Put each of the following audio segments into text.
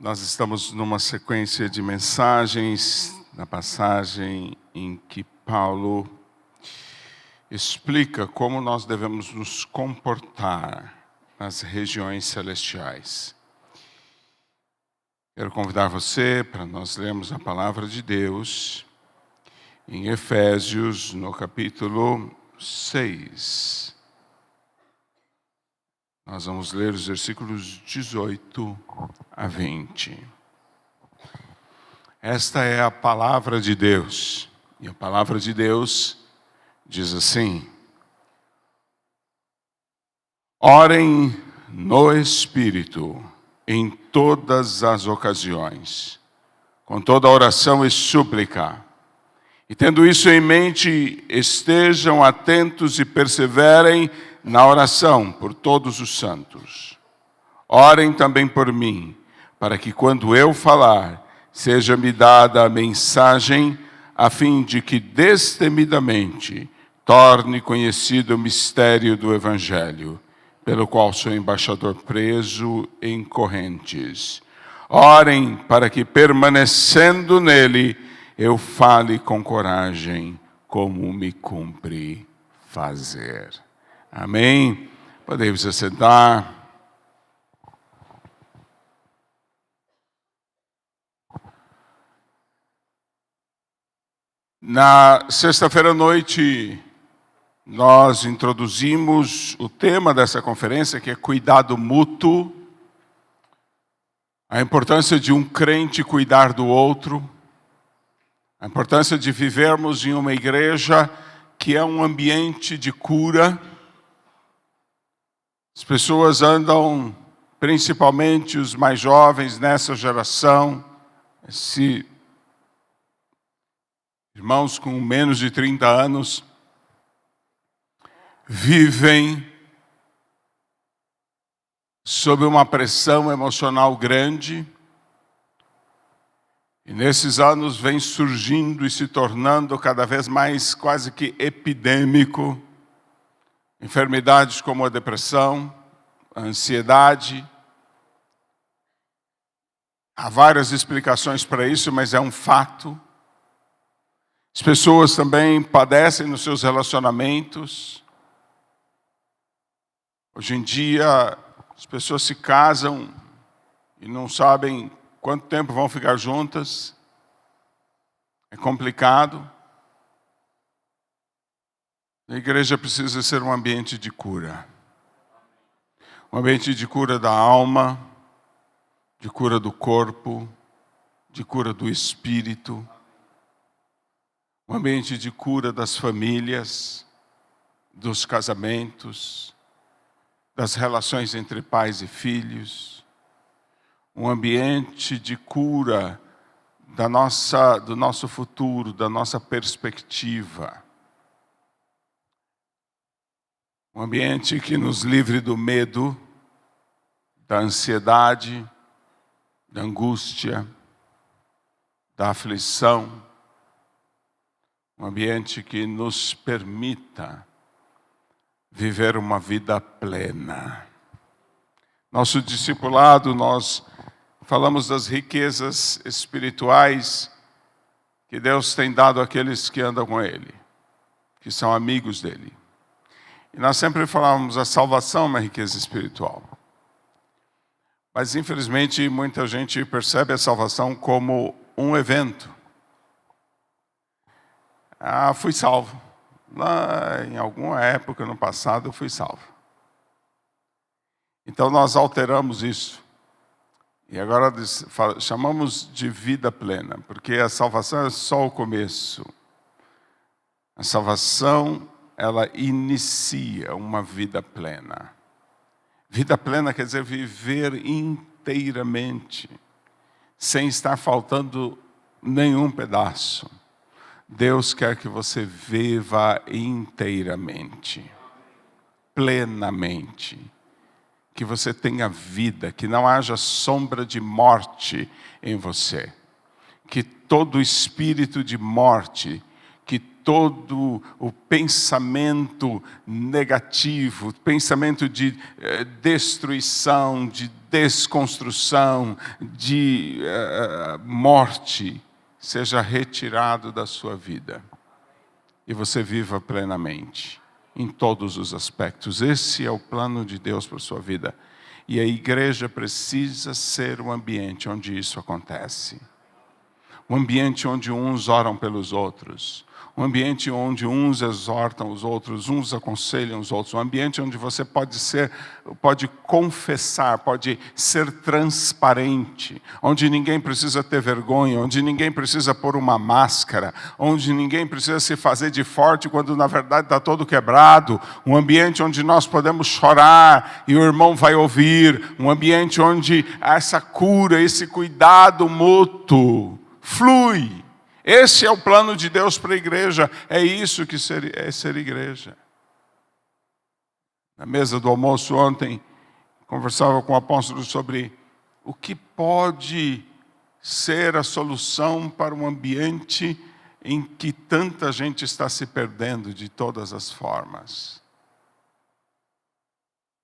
Nós estamos numa sequência de mensagens, na passagem em que Paulo explica como nós devemos nos comportar nas regiões celestiais. Quero convidar você para nós lermos a palavra de Deus em Efésios, no capítulo 6. Nós vamos ler os versículos 18 a 20. Esta é a palavra de Deus. E a palavra de Deus diz assim: orem no Espírito em todas as ocasiões, com toda oração e súplica. E tendo isso em mente, estejam atentos e perseverem na oração por todos os santos. Orem também por mim, para que quando eu falar, seja-me dada a mensagem, a fim de que destemidamente torne conhecido o mistério do Evangelho, pelo qual sou embaixador preso em correntes. Orem para que, permanecendo nele, eu fale com coragem, como me cumpre fazer. Amém? Podemos assentar. Na sexta-feira à noite, nós introduzimos o tema dessa conferência, que é cuidado mútuo, a importância de um crente cuidar do outro, a importância de vivermos em uma igreja que é um ambiente de cura. As pessoas andam, principalmente os mais jovens nessa geração, irmãos com menos de 30 anos, vivem sob uma pressão emocional grande. E nesses anos vem surgindo e se tornando cada vez mais quase que epidêmico enfermidades como a depressão, a ansiedade. Há várias explicações para isso, mas é um fato. As pessoas também padecem nos seus relacionamentos. Hoje em dia, as pessoas se casam e não sabem quanto tempo vão ficar juntas. É complicado. A igreja precisa ser um ambiente de cura. Um ambiente de cura da alma, de cura do corpo, de cura do espírito. Um ambiente de cura das famílias, dos casamentos, das relações entre pais e filhos. Um ambiente de cura do nosso futuro, da nossa perspectiva. Um ambiente que nos livre do medo, da ansiedade, da angústia, da aflição. Um ambiente que nos permita viver uma vida plena. Nosso discipulado, nós falamos das riquezas espirituais que Deus tem dado àqueles que andam com Ele, que são amigos dEle. E nós sempre falávamos a salvação é uma riqueza espiritual. Mas, infelizmente, muita gente percebe a salvação como um evento. Fui salvo. Lá em alguma época no passado eu fui salvo. Então nós alteramos isso. E agora chamamos de vida plena, porque a salvação é só o começo. A salvação, ela inicia uma vida plena. Vida plena quer dizer viver inteiramente, sem estar faltando nenhum pedaço. Deus quer que você viva inteiramente, plenamente. Que você tenha vida, que não haja sombra de morte em você. Que todo espírito de morte que todo o pensamento negativo, pensamento de destruição, de desconstrução, de morte, seja retirado da sua vida. E você viva plenamente, em todos os aspectos. Esse é o plano de Deus para a sua vida. E a igreja precisa ser um ambiente onde isso acontece. Um ambiente onde uns oram pelos outros. Um ambiente onde uns exortam os outros, uns aconselham os outros. Um ambiente onde você pode confessar, pode ser transparente. Onde ninguém precisa ter vergonha, onde ninguém precisa pôr uma máscara, onde ninguém precisa se fazer de forte quando na verdade está todo quebrado. Um ambiente onde nós podemos chorar e o irmão vai ouvir. Um ambiente onde essa cura, esse cuidado mútuo flui. Esse é o plano de Deus para a igreja. É isso que é ser igreja. Na mesa do almoço ontem, conversava com o apóstolo sobre o que pode ser a solução para um ambiente em que tanta gente está se perdendo de todas as formas.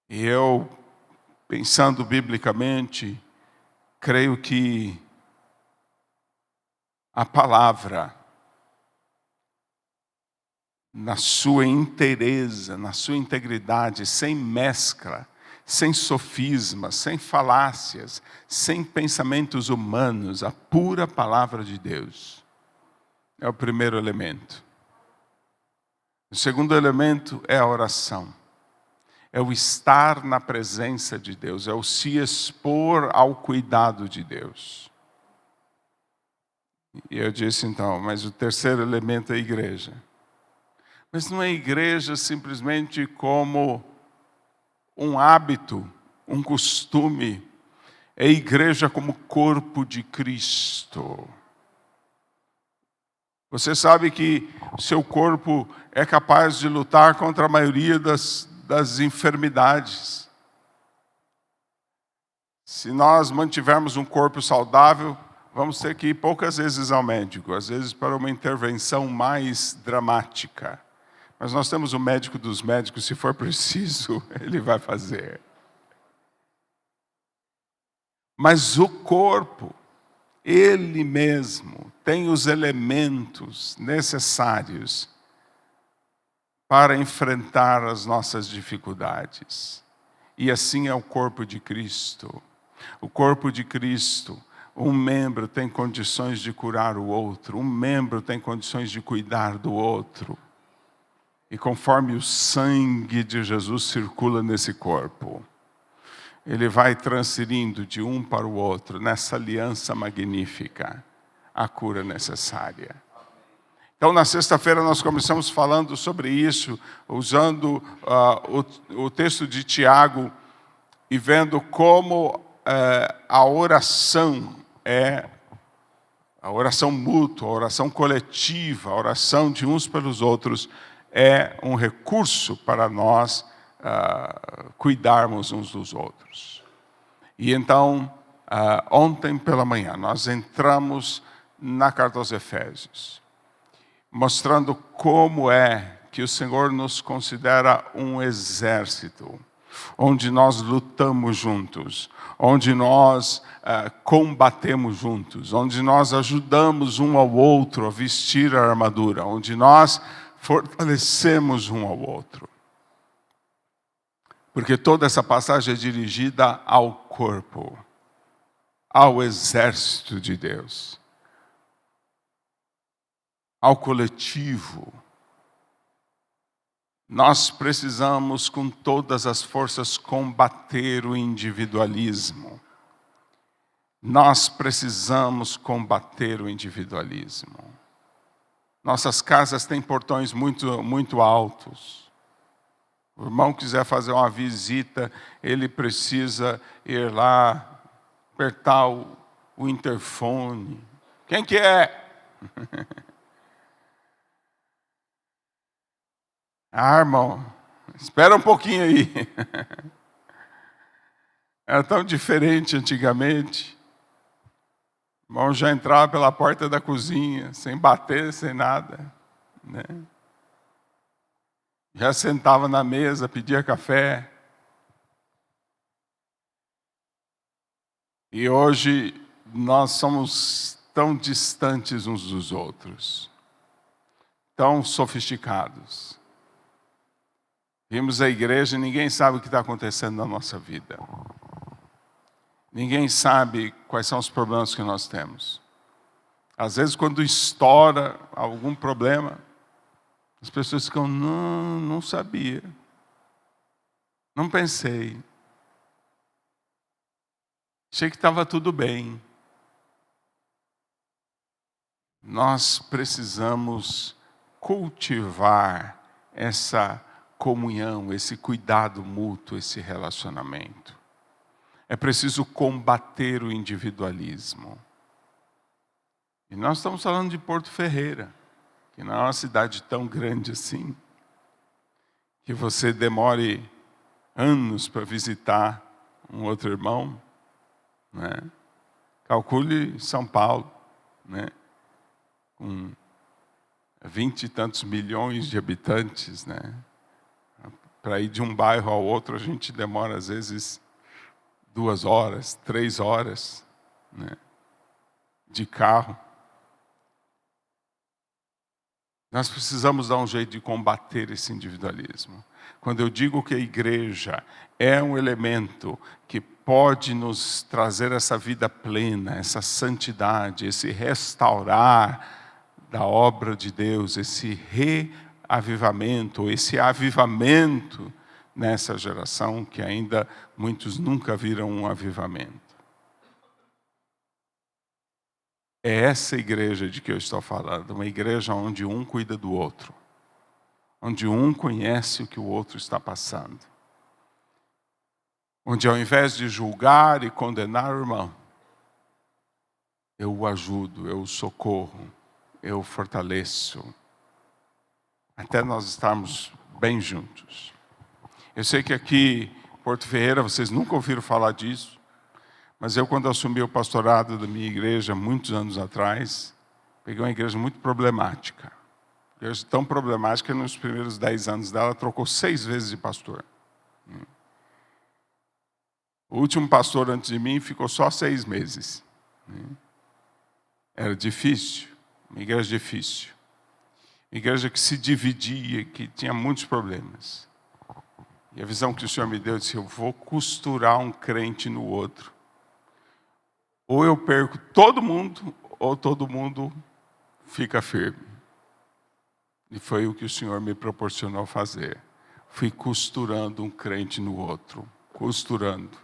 E eu, pensando biblicamente, creio que a palavra, na sua inteireza, na sua integridade, sem mescla, sem sofismas, sem falácias, sem pensamentos humanos, a pura palavra de Deus, é o primeiro elemento. O segundo elemento é a oração. É o estar na presença de Deus, é o se expor ao cuidado de Deus. E eu disse então, mas o terceiro elemento é a igreja. Mas não é igreja simplesmente como um hábito, um costume. É igreja como corpo de Cristo. Você sabe que o seu corpo é capaz de lutar contra a maioria das enfermidades. Se nós mantivermos um corpo saudável, vamos ter que ir poucas vezes ao médico, às vezes para uma intervenção mais dramática. Mas nós temos o médico dos médicos, se for preciso, ele vai fazer. Mas o corpo, ele mesmo, tem os elementos necessários para enfrentar as nossas dificuldades. E assim é o corpo de Cristo. O corpo de Cristo, um membro tem condições de curar o outro, um membro tem condições de cuidar do outro. E conforme o sangue de Jesus circula nesse corpo, ele vai transferindo de um para o outro, nessa aliança magnífica, a cura necessária. Então, na sexta-feira, nós começamos falando sobre isso, usando o texto de Tiago e vendo como a oração é a oração mútua, a oração coletiva, a oração de uns pelos outros é um recurso para nós cuidarmos uns dos outros. E então, ontem pela manhã, nós entramos na carta aos Efésios, mostrando como é que o Senhor nos considera um exército, onde nós lutamos juntos, onde nós combatemos juntos, onde nós ajudamos um ao outro a vestir a armadura, onde nós fortalecemos um ao outro. Porque toda essa passagem é dirigida ao corpo, ao exército de Deus, ao coletivo. Nós precisamos, com todas as forças, combater o individualismo. Nós precisamos combater o individualismo. Nossas casas têm portões muito, muito altos. O irmão quiser fazer uma visita, ele precisa ir lá, apertar o interfone. Quem que é? Irmão, espera um pouquinho aí. Era tão diferente antigamente. O irmão já entrava pela porta da cozinha, sem bater, sem nada. né? Já sentava na mesa, pedia café. E hoje nós somos tão distantes uns dos outros, tão sofisticados. Vimos a igreja e ninguém sabe o que está acontecendo na nossa vida. Ninguém sabe quais são os problemas que nós temos. Às vezes, quando estoura algum problema, as pessoas ficam, não sabia. Não pensei. Achei que estava tudo bem. Nós precisamos cultivar essa comunhão, esse cuidado mútuo, esse relacionamento. É preciso combater o individualismo. E nós estamos falando de Porto Ferreira, que não é uma cidade tão grande assim, que você demore anos para visitar um outro irmão, né? Calcule São Paulo, né? Com 20 e tantos milhões de habitantes, né? Para ir de um bairro ao outro, a gente demora às vezes 2 horas, 3 horas, né? De carro. Nós precisamos dar um jeito de combater esse individualismo. Quando eu digo que a igreja é um elemento que pode nos trazer essa vida plena, essa santidade, esse restaurar da obra de Deus, esse reavivamento, esse avivamento nessa geração que ainda muitos nunca viram um avivamento. É essa igreja de que eu estou falando, uma igreja onde um cuida do outro, onde um conhece o que o outro está passando, onde ao invés de julgar e condenar o irmão, eu o ajudo, eu o socorro, eu o fortaleço, até nós estarmos bem juntos. Eu sei que aqui em Porto Ferreira vocês nunca ouviram falar disso, mas eu, quando assumi o pastorado da minha igreja, muitos anos atrás, peguei uma igreja muito problemática. Igreja tão problemática que nos primeiros 10 anos dela, trocou 6 vezes de pastor. O último pastor antes de mim ficou só 6 meses. Era difícil, uma igreja difícil. Uma igreja que se dividia, que tinha muitos problemas. E a visão que o Senhor me deu, eu disse, eu vou costurar um crente no outro. Ou eu perco todo mundo, ou todo mundo fica firme. E foi o que o Senhor me proporcionou fazer. Fui costurando um crente no outro. Costurando.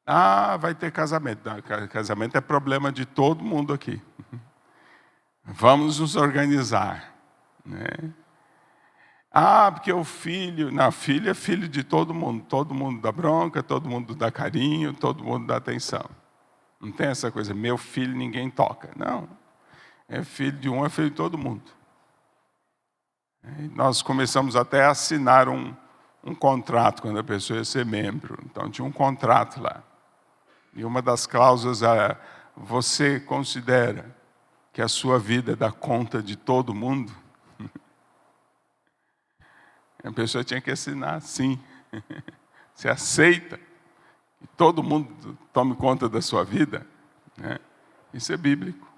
Ah, vai ter casamento. Não, casamento é problema de todo mundo aqui. Vamos nos organizar, né? Ah, porque o filho... Não, filho é filho de todo mundo. Todo mundo dá bronca, todo mundo dá carinho, todo mundo dá atenção. Não tem essa coisa, meu filho ninguém toca. Não, é filho de um, é filho de todo mundo. E nós começamos até a assinar um contrato quando a pessoa ia ser membro. Então tinha um contrato lá. E uma das cláusulas era, você considera que a sua vida dá conta de todo mundo? A pessoa tinha que assinar, sim. Você aceita que todo mundo tome conta da sua vida? Né? Isso é bíblico.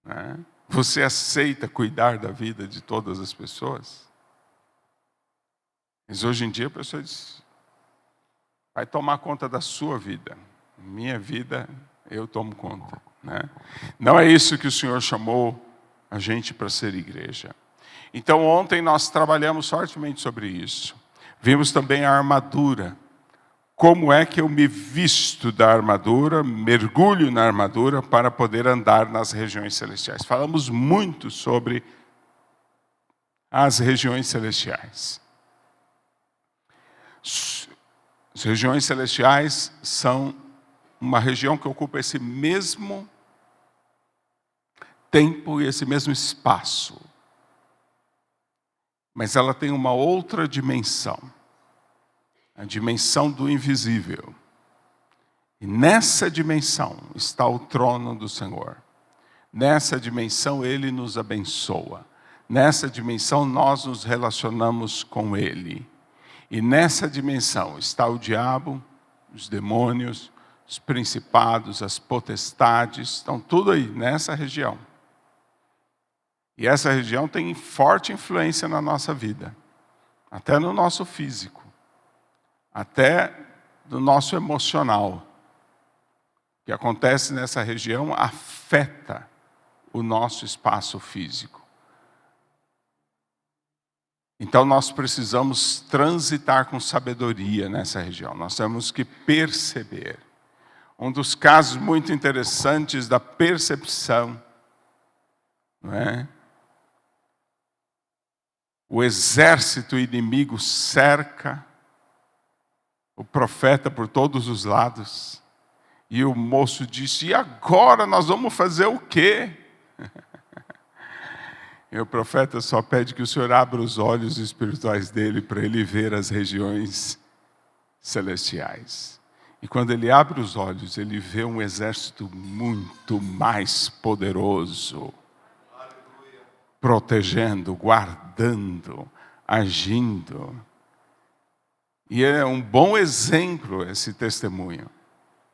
Né? Você aceita cuidar da vida de todas as pessoas? Mas hoje em dia a pessoa diz, vai tomar conta da sua vida. Minha vida, eu tomo conta. Né? Não é isso que o Senhor chamou a gente para ser igreja. Então ontem nós trabalhamos fortemente sobre isso. Vimos também a armadura. Como é que eu me visto da armadura, mergulho na armadura para poder andar nas regiões celestiais? Falamos muito sobre as regiões celestiais. As regiões celestiais são uma região que ocupa esse mesmo tempo e esse mesmo espaço. Mas ela tem uma outra dimensão. A dimensão do invisível. E nessa dimensão está o trono do Senhor. Nessa dimensão Ele nos abençoa. Nessa dimensão nós nos relacionamos com Ele. E nessa dimensão está o diabo, os demônios, os principados, as potestades, estão tudo aí, nessa região. E essa região tem forte influência na nossa vida. Até no nosso físico. Até no nosso emocional. O que acontece nessa região afeta o nosso espaço físico. Então nós precisamos transitar com sabedoria nessa região. Nós temos que perceber. Um dos casos muito interessantes da percepção, não é? O exército inimigo cerca o profeta por todos os lados. E o moço disse: e agora nós vamos fazer o quê? E o profeta só pede que o Senhor abra os olhos espirituais dele para ele ver as regiões celestiais. E quando ele abre os olhos, ele vê um exército muito mais poderoso. Protegendo, guardando, agindo. E é um bom exemplo esse testemunho.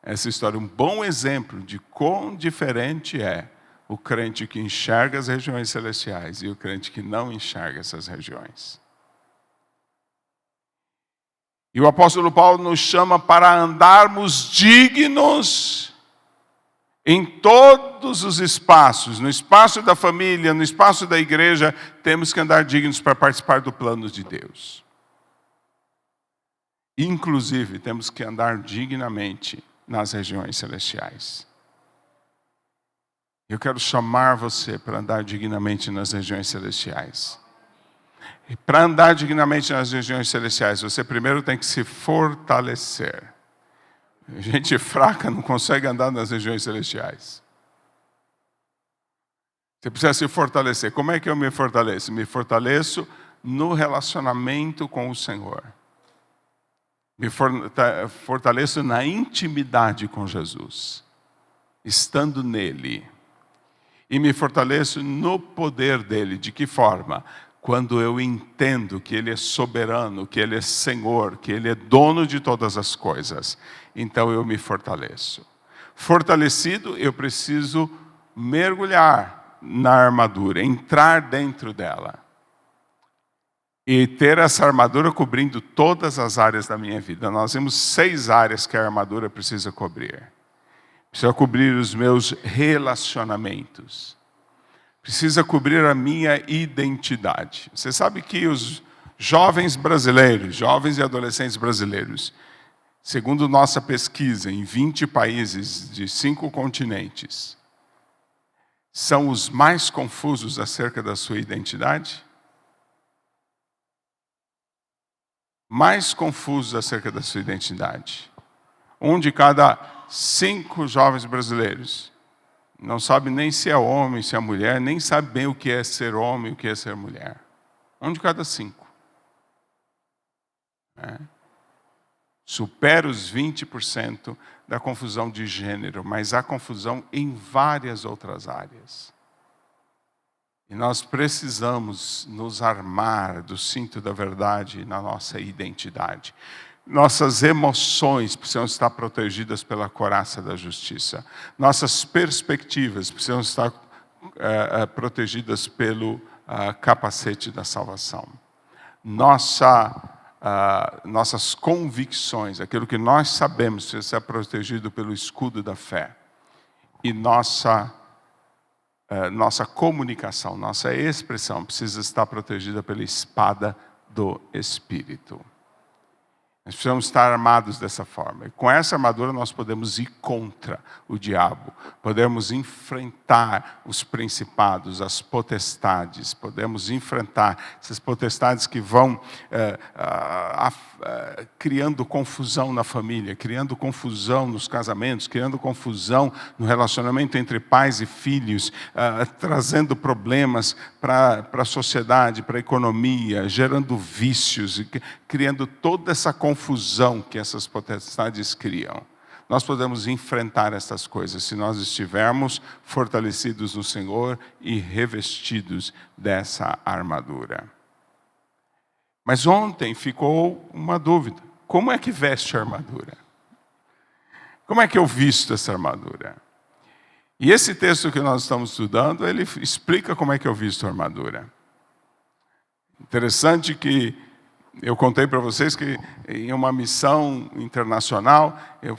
Essa história, um bom exemplo de quão diferente é o crente que enxerga as regiões celestiais e o crente que não enxerga essas regiões. E o apóstolo Paulo nos chama para andarmos dignos em todos os espaços. No espaço da família, no espaço da igreja, temos que andar dignos para participar do plano de Deus. Inclusive, temos que andar dignamente nas regiões celestiais. Eu quero chamar você para andar dignamente nas regiões celestiais. E para andar dignamente nas regiões celestiais, você primeiro tem que se fortalecer. Gente fraca não consegue andar nas regiões celestiais. Você precisa se fortalecer. Como é que eu me fortaleço? Me fortaleço no relacionamento com o Senhor. Me fortaleço na intimidade com Jesus, estando nele. E me fortaleço no poder dele. De que forma? Quando eu entendo que ele é soberano, que ele é Senhor, que ele é dono de todas as coisas. Então eu me fortaleço. Fortalecido, eu preciso mergulhar na armadura, entrar dentro dela. E ter essa armadura cobrindo todas as áreas da minha vida. Nós temos 6 áreas que a armadura precisa cobrir. Precisa cobrir os meus relacionamentos. Precisa cobrir a minha identidade. Você sabe que os jovens brasileiros, jovens e adolescentes brasileiros, segundo nossa pesquisa, em 20 países de 5 continentes, são os mais confusos acerca da sua identidade? Mais confusos acerca da sua identidade. 1 de cada 5 jovens brasileiros não sabe nem se é homem, se é mulher, nem sabe bem o que é ser homem, o que é ser mulher. 1 de cada 5. Supera os 20% da confusão de gênero, mas há confusão em várias outras áreas. E nós precisamos nos armar do cinto da verdade na nossa identidade. Nossas emoções precisam estar protegidas pela couraça da justiça. Nossas perspectivas precisam estar protegidas pelo capacete da salvação. Nossas convicções, aquilo que nós sabemos, precisa ser protegido pelo escudo da fé. E nossa comunicação, nossa expressão precisa estar protegida pela espada do Espírito. Nós precisamos estar armados dessa forma. E com essa armadura nós podemos ir contra o diabo. Podemos enfrentar os principados, as potestades. Podemos enfrentar essas potestades que vão criando confusão na família, criando confusão nos casamentos, criando confusão no relacionamento entre pais e filhos, trazendo problemas para a sociedade, para a economia, gerando vícios, criando toda essa confusão que essas potestades criam. nós podemos enfrentar essas coisas, se nós estivermos fortalecidos no Senhor e revestidos dessa armadura. Mas ontem ficou uma dúvida: como é que veste a armadura? Como é que eu visto essa armadura? E esse texto que nós estamos estudando, ele explica como é que eu visto a armadura. Interessante que eu contei para vocês que em uma missão internacional, eu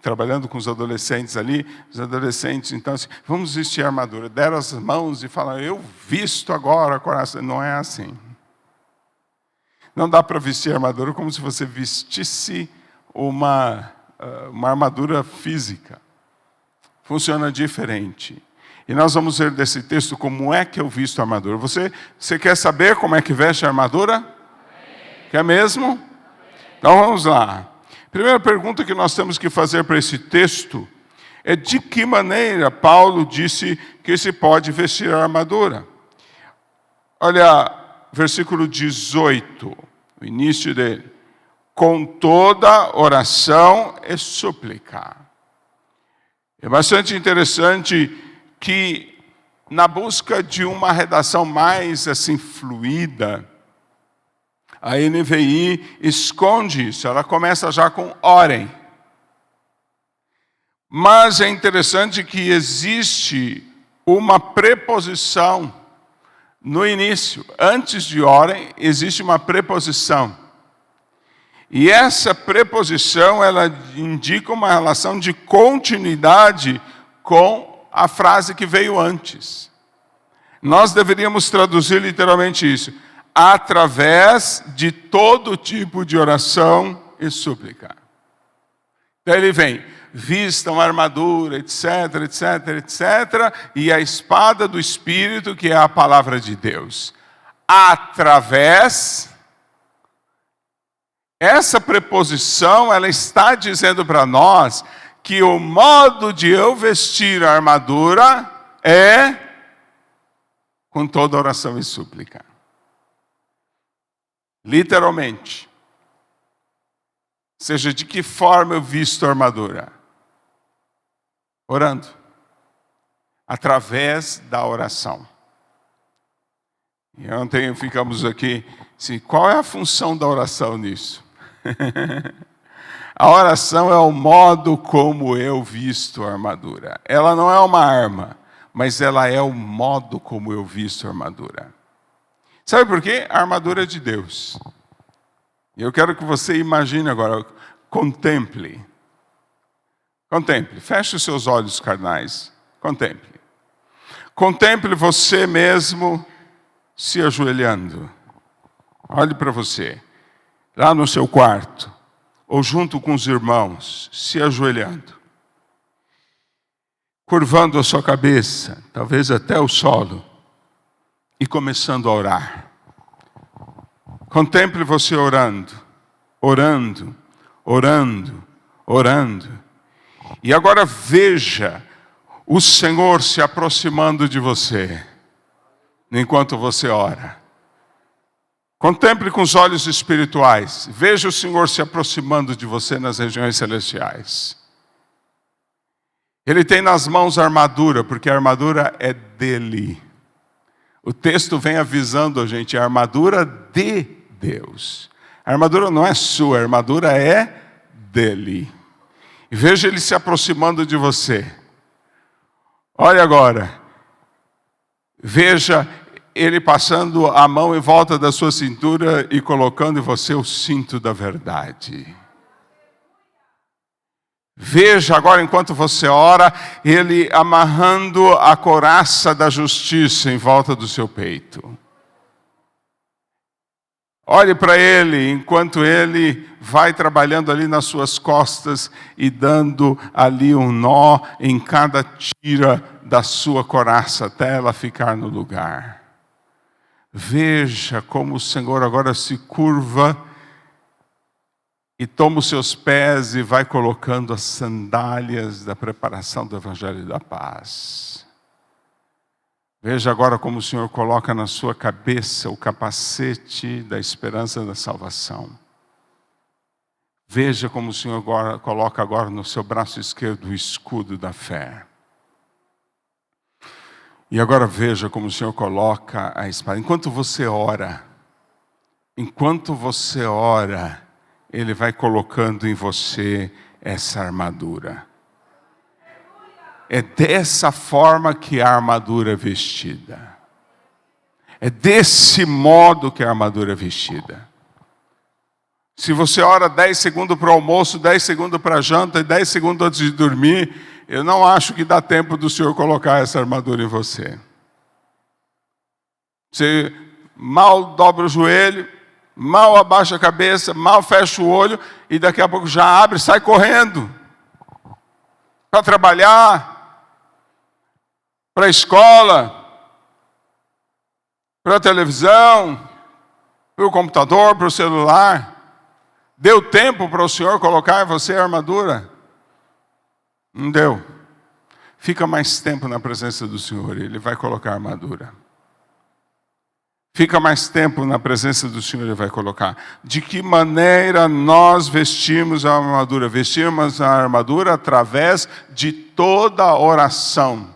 trabalhando com os adolescentes ali, os adolescentes, então, assim, vamos vestir a armadura. Deram as mãos e falaram, eu visto agora a coração. Não é assim. Não dá para vestir a armadura como se você vestisse uma armadura física. Funciona diferente. E nós vamos ver desse texto como é que eu visto a armadura. Você quer saber como é que veste a armadura? Quer mesmo? Então vamos lá. Primeira pergunta que nós temos que fazer para esse texto é de que maneira Paulo disse que se pode vestir a armadura. Olha, versículo 18, o início dele. Com toda oração e súplica. É bastante interessante que na busca de uma redação mais assim fluida, a NVI esconde isso, ela começa já com orem. Mas é interessante que existe uma preposição no início. Antes de orem, existe uma preposição. E essa preposição, ela indica uma relação de continuidade com a frase que veio antes. Nós deveríamos traduzir literalmente isso. Através de todo tipo de oração e súplica. Então ele vem, vistam a armadura, etc, etc, etc, e a espada do Espírito, que é a palavra de Deus. Através, essa preposição, ela está dizendo para nós que o modo de eu vestir a armadura é com toda oração e súplica. Literalmente. Ou seja, de que forma eu visto a armadura? Orando. Através da oração. E ontem ficamos aqui, assim, qual é a função da oração nisso? A oração é o modo como eu visto a armadura. Ela não é uma arma, mas ela é o modo como eu visto a armadura. Sabe por quê? A armadura é de Deus. E eu quero que você imagine agora, contemple. Contemple, feche os seus olhos carnais. Contemple. Contemple você mesmo se ajoelhando. Olhe para você, lá no seu quarto, ou junto com os irmãos, se ajoelhando. Curvando a sua cabeça, talvez até o solo. E começando a orar. Contemple você orando, orando, orando, orando. E agora veja o Senhor se aproximando de você, enquanto você ora. Contemple com os olhos espirituais. Veja o Senhor se aproximando de você nas regiões celestiais. Ele tem nas mãos a armadura, porque a armadura é dele. O texto vem avisando a gente, a armadura de Deus. A armadura não é sua, a armadura é dele. E veja ele se aproximando de você. Olha agora. Veja ele passando a mão em volta da sua cintura e colocando em você o cinto da verdade. Veja agora, enquanto você ora, ele amarrando a couraça da justiça em volta do seu peito. Olhe para ele, enquanto ele vai trabalhando ali nas suas costas e dando ali um nó em cada tira da sua couraça, até ela ficar no lugar. Veja como o Senhor agora se curva e toma os seus pés e vai colocando as sandálias da preparação do Evangelho da Paz. Veja agora como o Senhor coloca na sua cabeça o capacete da esperança da salvação. Veja como o Senhor coloca agora no seu braço esquerdo o escudo da fé. E agora veja como o Senhor coloca a espada. Enquanto você ora, Ele vai colocando em você essa armadura. É dessa forma que a armadura é vestida. É desse modo que a armadura é vestida. Se você ora 10 segundos para o almoço, 10 segundos para a janta e 10 segundos antes de dormir, eu não acho que dá tempo do Senhor colocar essa armadura em você. Você mal dobra o joelho, mal abaixa a cabeça, mal fecha o olho e daqui a pouco já abre e sai correndo. Para trabalhar, para a escola, para a televisão, para o computador, para o celular. Deu tempo para o Senhor colocar em você a armadura? Não deu. Fica mais tempo na presença do Senhor, Ele vai colocar a armadura. Fica mais tempo na presença do Senhor, Ele vai colocar. De que maneira nós vestimos a armadura? Vestimos a armadura através de toda oração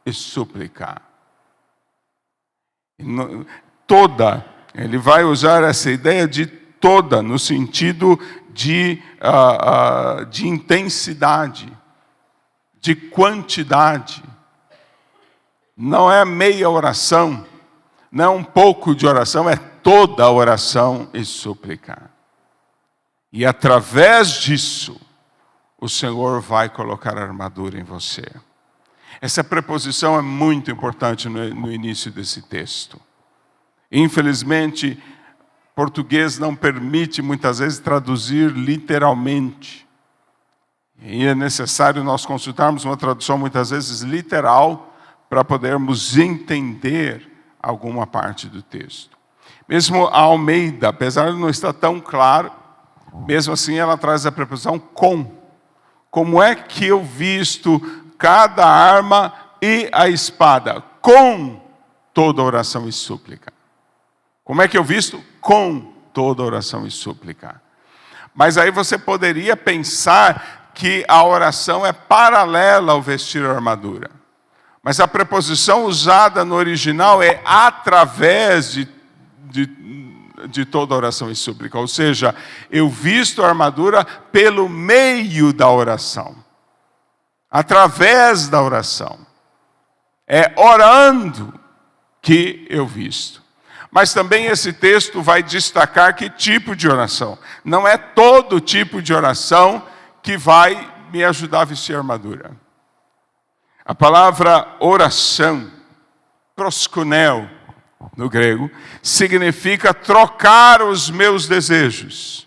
e súplica. Toda. Ele vai usar essa ideia de toda, no sentido de intensidade, de quantidade. Não é meia oração, não é um pouco de oração, é toda a oração e súplica. E através disso, o Senhor vai colocar a armadura em você. Essa preposição é muito importante no início desse texto. Infelizmente, português não permite muitas vezes traduzir literalmente. E é necessário nós consultarmos uma tradução muitas vezes literal para podermos entender alguma parte do texto. Mesmo a Almeida, apesar de não estar tão claro, mesmo assim ela traz a preposição com. Como é que eu visto cada arma e a espada? Com toda oração e súplica. Como é que eu visto? Com toda oração e súplica. Mas aí você poderia pensar que a oração é paralela ao vestir a armadura. Mas a preposição usada no original é através de toda oração e súplica. Ou seja, eu visto a armadura pelo meio da oração. Através da oração. É orando que eu visto. Mas também esse texto vai destacar que tipo de oração. Não é todo tipo de oração que vai me ajudar a vestir a armadura. A palavra oração, proskuneo, no grego, significa trocar os meus desejos.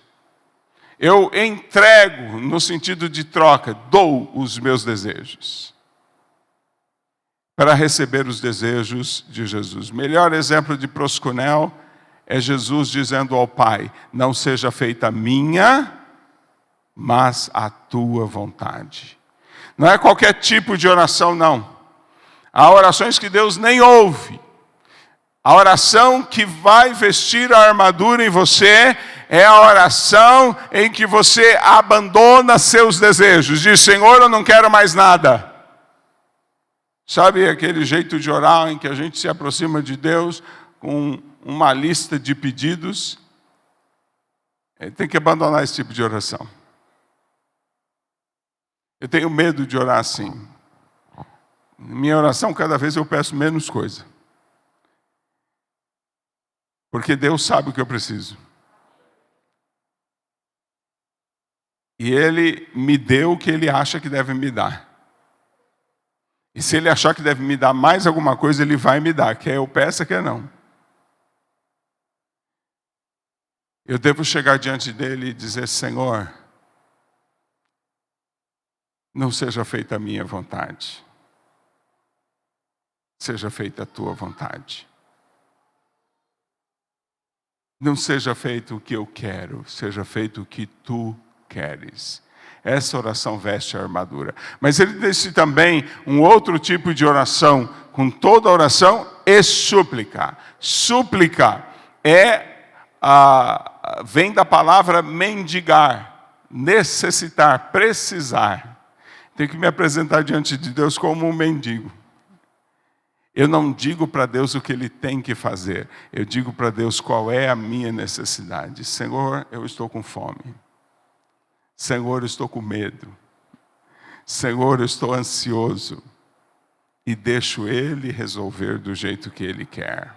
Eu entrego, no sentido de troca, dou os meus desejos para receber os desejos de Jesus. Melhor exemplo de proskuneo é Jesus dizendo ao Pai: não seja feita a minha, mas a tua vontade. Não é qualquer tipo de oração, não. Há orações que Deus nem ouve. A oração que vai vestir a armadura em você é a oração em que você abandona seus desejos. Diz: Senhor, eu não quero mais nada. Sabe aquele jeito de orar em que a gente se aproxima de Deus com uma lista de pedidos? Ele tem que abandonar esse tipo de oração. Eu tenho medo de orar assim. Minha oração, cada vez eu peço menos coisa. Porque Deus sabe o que eu preciso. E Ele me deu o que Ele acha que deve me dar. E se Ele achar que deve me dar mais alguma coisa, Ele vai me dar. Quer eu peça, quer não. Eu devo chegar diante dEle e dizer: Senhor, não seja feita a minha vontade. Seja feita a tua vontade. Não seja feito o que eu quero, seja feito o que tu queres. Essa oração veste a armadura. Mas ele disse também um outro tipo de oração, com toda oração e súplica. Súplica vem da palavra mendigar. necessitar, precisar, tenho que me apresentar diante de Deus como um mendigo. Eu não digo para Deus o que Ele tem que fazer. Eu digo para Deus qual é a minha necessidade. Senhor, eu estou com fome. Senhor, eu estou com medo. Senhor, eu estou ansioso. E deixo Ele resolver do jeito que Ele quer.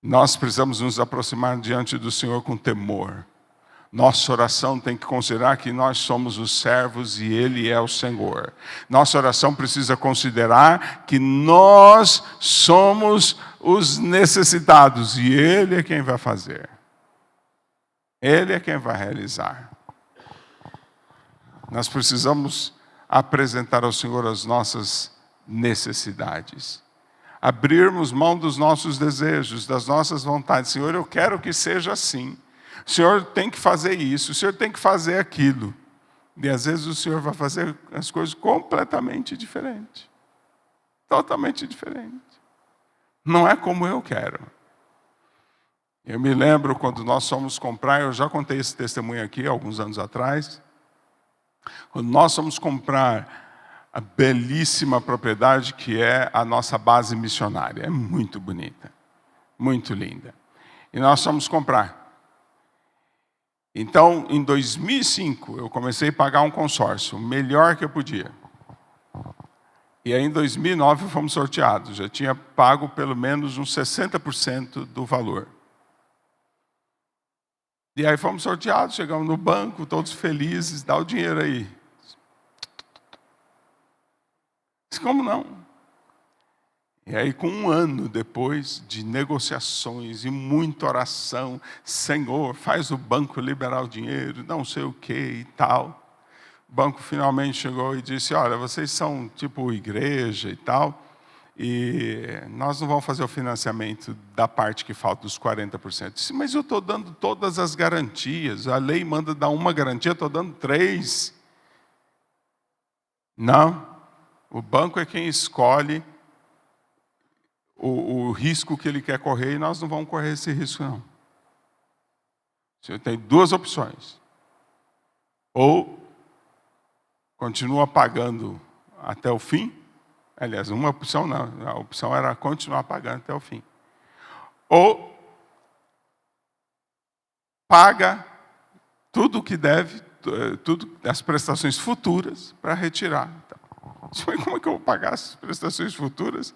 Nós precisamos nos aproximar diante do Senhor com temor. Nossa oração tem que considerar que nós somos os servos e Ele é o Senhor. Nossa oração precisa considerar que nós somos os necessitados e Ele é quem vai fazer. Ele é quem vai realizar. Nós precisamos apresentar ao Senhor as nossas necessidades. Abrirmos mão dos nossos desejos, das nossas vontades. Senhor, eu quero que seja assim. O Senhor tem que fazer isso, o Senhor tem que fazer aquilo. E às vezes o Senhor vai fazer as coisas completamente diferentes. Totalmente diferentes. Não é como eu quero. Eu me lembro quando nós fomos comprar, eu já contei esse testemunho aqui alguns anos atrás. Quando nós fomos comprar a belíssima propriedade que é a nossa base missionária. É muito bonita, muito linda. E nós fomos comprar. Então, em 2005, eu comecei a pagar um consórcio, o melhor que eu podia. E aí, em 2009, fomos sorteados. Já tinha pago pelo menos uns 60% do valor. E aí fomos sorteados, chegamos no banco, todos felizes, dá o dinheiro aí. Como não? E aí, com um ano depois de negociações e muita oração, Senhor, faz o banco liberar o dinheiro, não sei o que e tal. O banco finalmente chegou e disse, olha, vocês são tipo igreja e tal, e nós não vamos fazer o financiamento da parte que falta, dos 40%. Eu disse, mas eu estou dando todas as garantias, a lei manda dar uma garantia, eu estou dando 3. Não, o banco é quem escolhe o risco que ele quer correr, e nós não vamos correr esse risco, não. Você tem 2 opções. Ou continua pagando até o fim. Aliás, uma opção não. A opção era continuar pagando até o fim. Ou paga tudo o que deve, tudo as prestações futuras para retirar. Então, como é que eu vou pagar as prestações futuras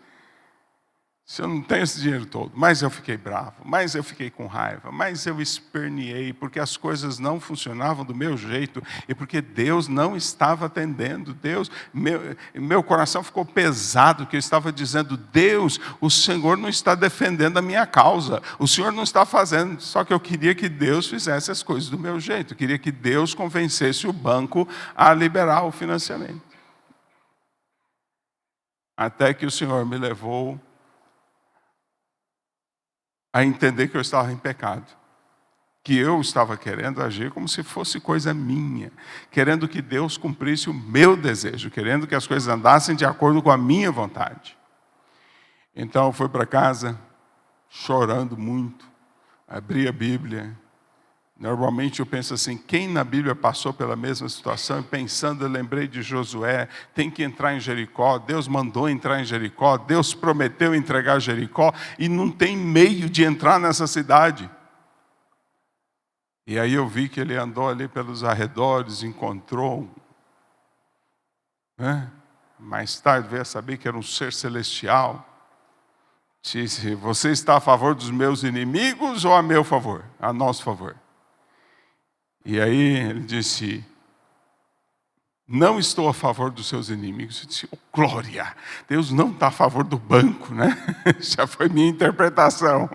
se eu não tenho esse dinheiro todo? Mas eu fiquei bravo, mas eu fiquei com raiva, mas eu esperneei, porque as coisas não funcionavam do meu jeito, e porque Deus não estava atendendo. Deus, meu coração ficou pesado, que eu estava dizendo, Deus, o Senhor não está defendendo a minha causa, o Senhor não está fazendo, só que eu queria que Deus fizesse as coisas do meu jeito, eu queria que Deus convencesse o banco a liberar o financiamento. Até que o Senhor me levou a entender que eu estava em pecado. Que eu estava querendo agir como se fosse coisa minha. Querendo que Deus cumprisse o meu desejo. Querendo que as coisas andassem de acordo com a minha vontade. Então eu fui para casa, chorando muito. Abri a Bíblia. Normalmente eu penso assim, quem na Bíblia passou pela mesma situação? Pensando, eu lembrei de Josué, tem que entrar em Jericó, Deus mandou entrar em Jericó, Deus prometeu entregar Jericó, e não tem meio de entrar nessa cidade. E aí eu vi que ele andou ali pelos arredores, encontrou, mais tarde veio a saber que era um ser celestial. Disse, você está a favor dos meus inimigos ou a meu favor? A nosso favor. E aí ele disse, não estou a favor dos seus inimigos. Eu disse, oh, glória, Deus não está a favor do banco, né? Já foi minha interpretação.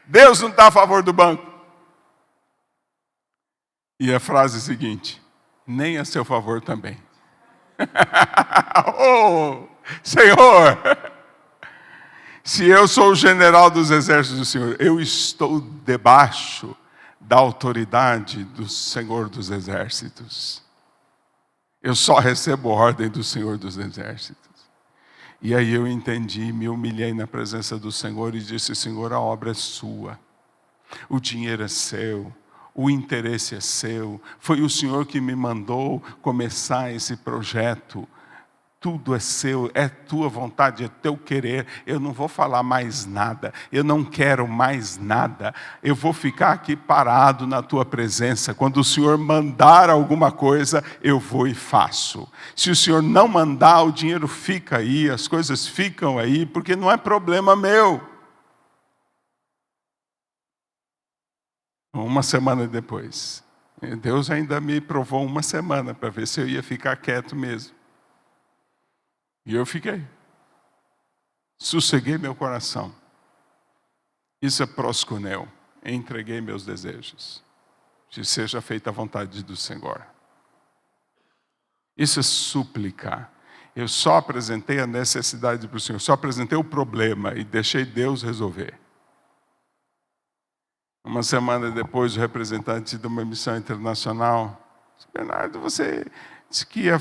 Deus não está a favor do banco. E a frase seguinte, nem a seu favor também. Oh, Senhor, se eu sou o general dos exércitos do Senhor, eu estou debaixo da autoridade do Senhor dos exércitos. Eu só recebo ordem do Senhor dos exércitos. E aí eu entendi, me humilhei na presença do Senhor e disse, Senhor, a obra é sua. O dinheiro é seu. O interesse é seu. Foi o Senhor que me mandou começar esse projeto. Tudo é seu, é tua vontade, é teu querer. Eu não vou falar mais nada, eu não quero mais nada. Eu vou ficar aqui parado na tua presença. Quando o Senhor mandar alguma coisa, eu vou e faço. Se o Senhor não mandar, o dinheiro fica aí, as coisas ficam aí, porque não é problema meu. Uma semana depois, Deus ainda me provou uma semana para ver se eu ia ficar quieto mesmo. E eu fiquei. Sosseguei meu coração. Isso é proskuneo. Entreguei meus desejos. Que seja feita a vontade do Senhor. Isso é súplica. Eu só apresentei a necessidade para o Senhor. Só apresentei o problema e deixei Deus resolver. Uma semana depois, o representante de uma missão internacional disse: Bernardo, você disse que ia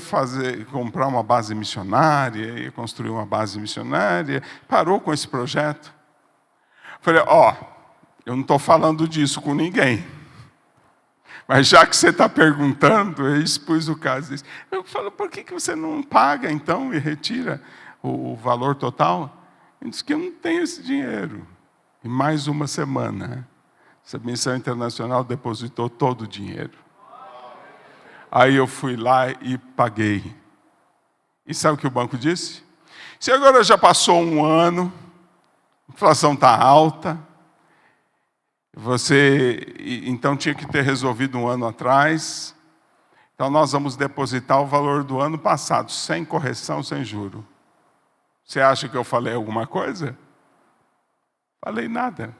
comprar uma base missionária, ia construir uma base missionária, parou com esse projeto. Falei: eu não estou falando disso com ninguém. Mas já que você está perguntando, eu expus o caso. Eu falo: por que você não paga então e retira o valor total? Ele disse que eu não tenho esse dinheiro. E mais uma semana, essa missão internacional depositou todo o dinheiro. Aí eu fui lá e paguei. E sabe o que o banco disse? Se agora já passou um ano, a inflação está alta, você então tinha que ter resolvido um ano atrás, então nós vamos depositar o valor do ano passado, sem correção, sem juro. Você acha que eu falei alguma coisa? Falei nada.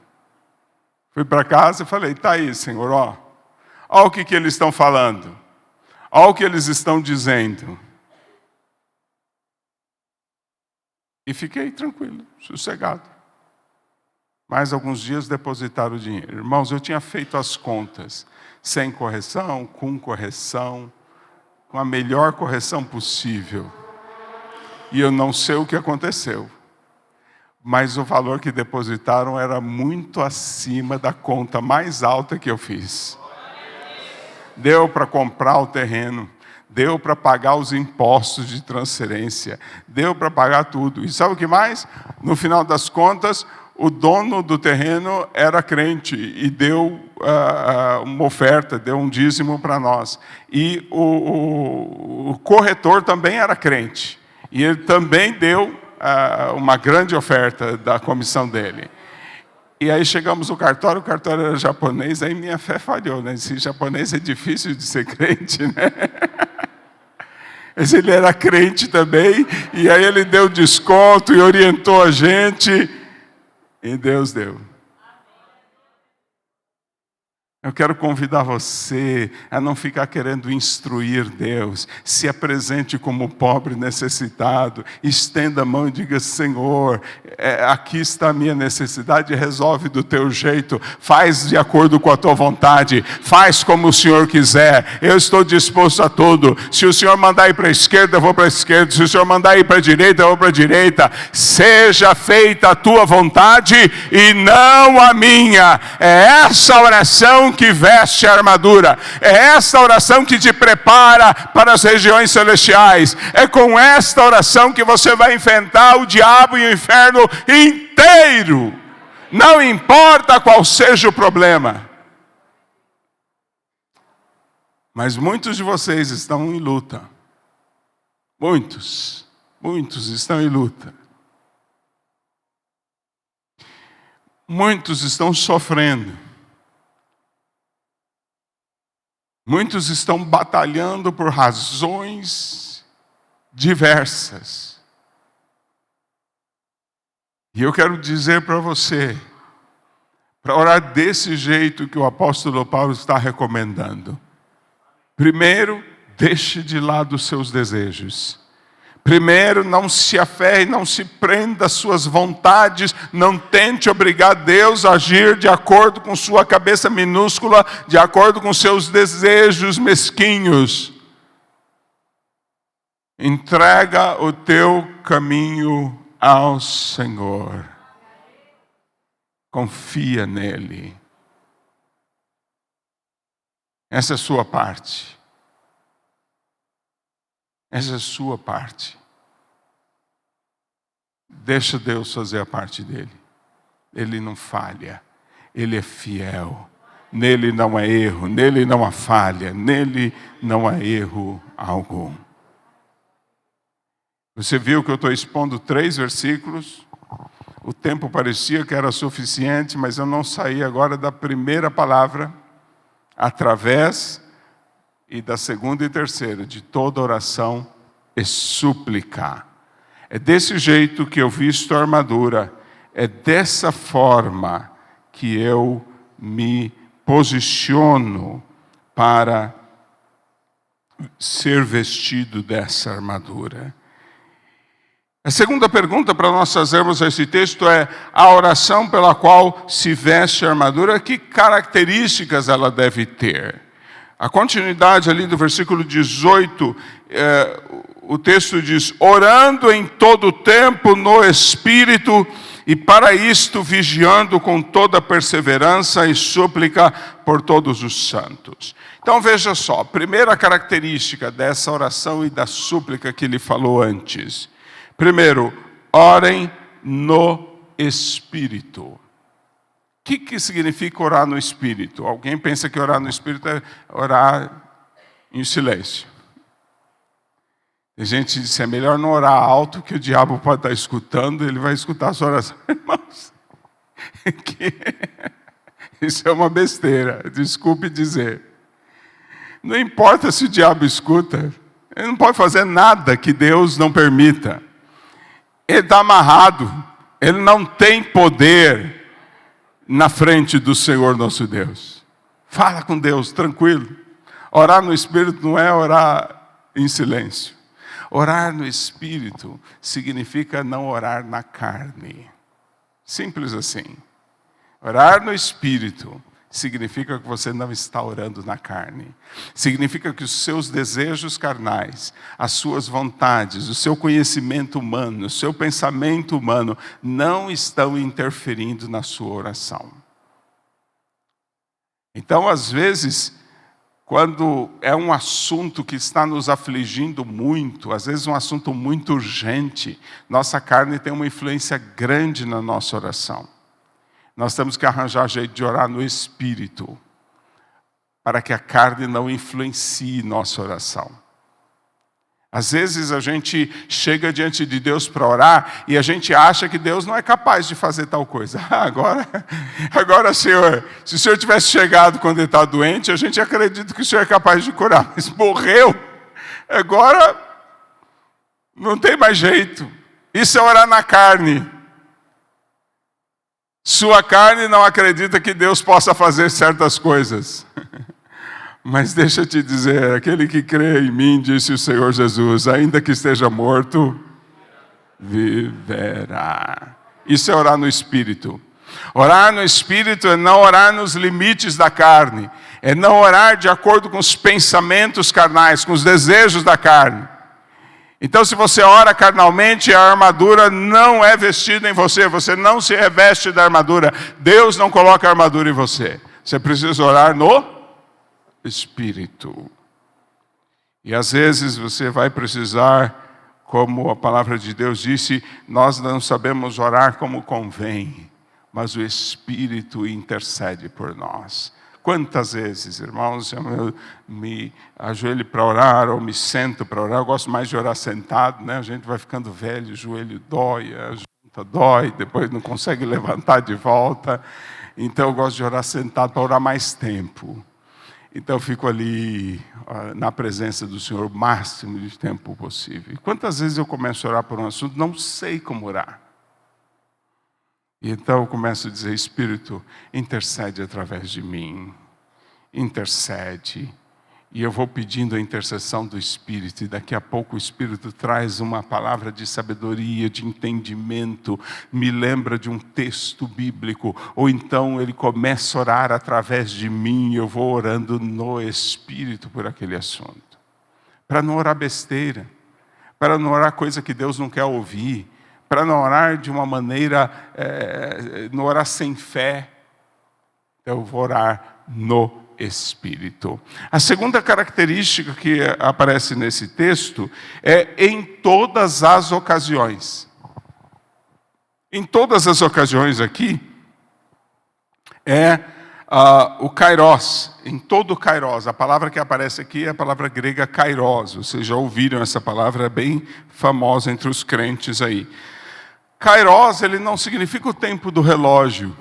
Fui para casa e falei: está aí, Senhor, ó o que eles estão falando. Olha o que eles estão dizendo. E fiquei tranquilo, sossegado. Mais alguns dias depositaram o dinheiro. Irmãos, eu tinha feito as contas. Sem correção, com a melhor correção possível. E eu não sei o que aconteceu. Mas o valor que depositaram era muito acima da conta mais alta que eu fiz. Deu para comprar o terreno, deu para pagar os impostos de transferência, deu para pagar tudo. E sabe o que mais? No final das contas, o dono do terreno era crente e deu uma oferta, deu um dízimo para nós. E o corretor também era crente. E ele também deu uma grande oferta da comissão dele. E aí chegamos no cartório, o cartório era japonês, aí minha fé falhou, né? Esse japonês é difícil de ser crente, né? Mas ele era crente também, e aí ele deu desconto e orientou a gente, e Deus deu. Eu quero convidar você a não ficar querendo instruir Deus. Se apresente como pobre necessitado. Estenda a mão e diga: Senhor, aqui está a minha necessidade, resolve do teu jeito. Faz de acordo com a tua vontade. Faz como o Senhor quiser. Eu estou disposto a tudo. Se o Senhor mandar ir para a esquerda, eu vou para a esquerda. Se o Senhor mandar ir para a direita, eu vou para a direita. Seja feita a tua vontade e não a minha. É essa oração que veste a armadura. É esta oração que te prepara para as regiões celestiais. É com esta oração que você vai enfrentar o diabo e o inferno inteiro. Não importa qual seja o problema. Mas muitos de vocês estão em luta. Muitos estão em luta. Muitos estão sofrendo. Muitos estão batalhando por razões diversas. E eu quero dizer para você, para orar desse jeito que o apóstolo Paulo está recomendando. Primeiro, deixe de lado os seus desejos. Primeiro, não se aferre, não se prenda às suas vontades, não tente obrigar Deus a agir de acordo com sua cabeça minúscula, de acordo com seus desejos mesquinhos. Entrega o teu caminho ao Senhor. Confia nele. Essa é a sua parte. Essa é a sua parte. Deixa Deus fazer a parte dele. Ele não falha. Ele é fiel. Nele não há erro. Nele não há falha. Nele não há erro algum. Você viu que eu estou expondo 3 versículos. O tempo parecia que era suficiente, mas eu não saí agora da primeira palavra, através, e da segunda e terceira, de toda oração e súplica. É desse jeito que eu visto a armadura. É dessa forma que eu me posiciono para ser vestido dessa armadura. A segunda pergunta para nós fazermos esse texto é: a oração pela qual se veste a armadura, que características ela deve ter? A continuidade ali do versículo 18, o texto diz: orando em todo o tempo no Espírito, e para isto vigiando com toda perseverança e súplica por todos os santos. Então veja só, primeira característica dessa oração e da súplica que ele falou antes. Primeiro, orem no Espírito. O que significa orar no Espírito? Alguém pensa que orar no Espírito é orar em silêncio. Tem gente que diz que é melhor não orar alto, que o diabo pode estar escutando, ele vai escutar a sua oração. Irmãos, isso é uma besteira, desculpe dizer. Não importa se o diabo escuta, ele não pode fazer nada que Deus não permita. Ele está amarrado, ele não tem poder na frente do Senhor nosso Deus. Fala com Deus, tranquilo. Orar no Espírito não é orar em silêncio. Orar no Espírito significa não orar na carne. Simples assim. Orar no Espírito significa que você não está orando na carne. Significa que os seus desejos carnais, as suas vontades, o seu conhecimento humano, o seu pensamento humano não estão interferindo na sua oração. Então, às vezes, quando é um assunto que está nos afligindo muito, às vezes um assunto muito urgente, nossa carne tem uma influência grande na nossa oração. Nós temos que arranjar jeito de orar no Espírito, para que a carne não influencie nossa oração. Às vezes a gente chega diante de Deus para orar e a gente acha que Deus não é capaz de fazer tal coisa. Agora, Senhor, se o Senhor tivesse chegado quando ele está doente, a gente acredita que o Senhor é capaz de curar, mas morreu. Agora não tem mais jeito. Isso é orar na carne. Sua carne não acredita que Deus possa fazer certas coisas. Mas deixa eu te dizer, aquele que crê em mim, disse o Senhor Jesus, ainda que esteja morto, viverá. Isso é orar no Espírito. Orar no Espírito é não orar nos limites da carne. É não orar de acordo com os pensamentos carnais, com os desejos da carne. Então, se você ora carnalmente, a armadura não é vestida em você. Você não se reveste da armadura. Deus não coloca a armadura em você. Você precisa orar no Espírito. E às vezes você vai precisar, como a palavra de Deus disse, nós não sabemos orar como convém, mas o Espírito intercede por nós. Quantas vezes, irmãos, eu me ajoelho para orar ou me sento para orar. Eu gosto mais de orar sentado, né? A gente vai ficando velho, o joelho dói, a junta dói, depois não consegue levantar de volta. Então eu gosto de orar sentado para orar mais tempo. Então eu fico ali na presença do Senhor o máximo de tempo possível. E quantas vezes eu começo a orar por um assunto, não sei como orar. E então eu começo a dizer, Espírito, intercede através de mim. Intercede. E eu vou pedindo a intercessão do Espírito. E daqui a pouco o Espírito traz uma palavra de sabedoria, de entendimento. Me lembra de um texto bíblico. Ou então ele começa a orar através de mim. E eu vou orando no Espírito por aquele assunto. Para não orar besteira. Para não orar coisa que Deus não quer ouvir. Para não orar de uma maneira, não orar sem fé. Eu vou orar no Espírito. A segunda característica que aparece nesse texto é em todas as ocasiões. Em todas as ocasiões aqui, o kairos, em todo kairos. A palavra que aparece aqui é a palavra grega kairos. Vocês já ouviram essa palavra, é bem famosa entre os crentes aí. Kairos, ele não significa o tempo do relógio.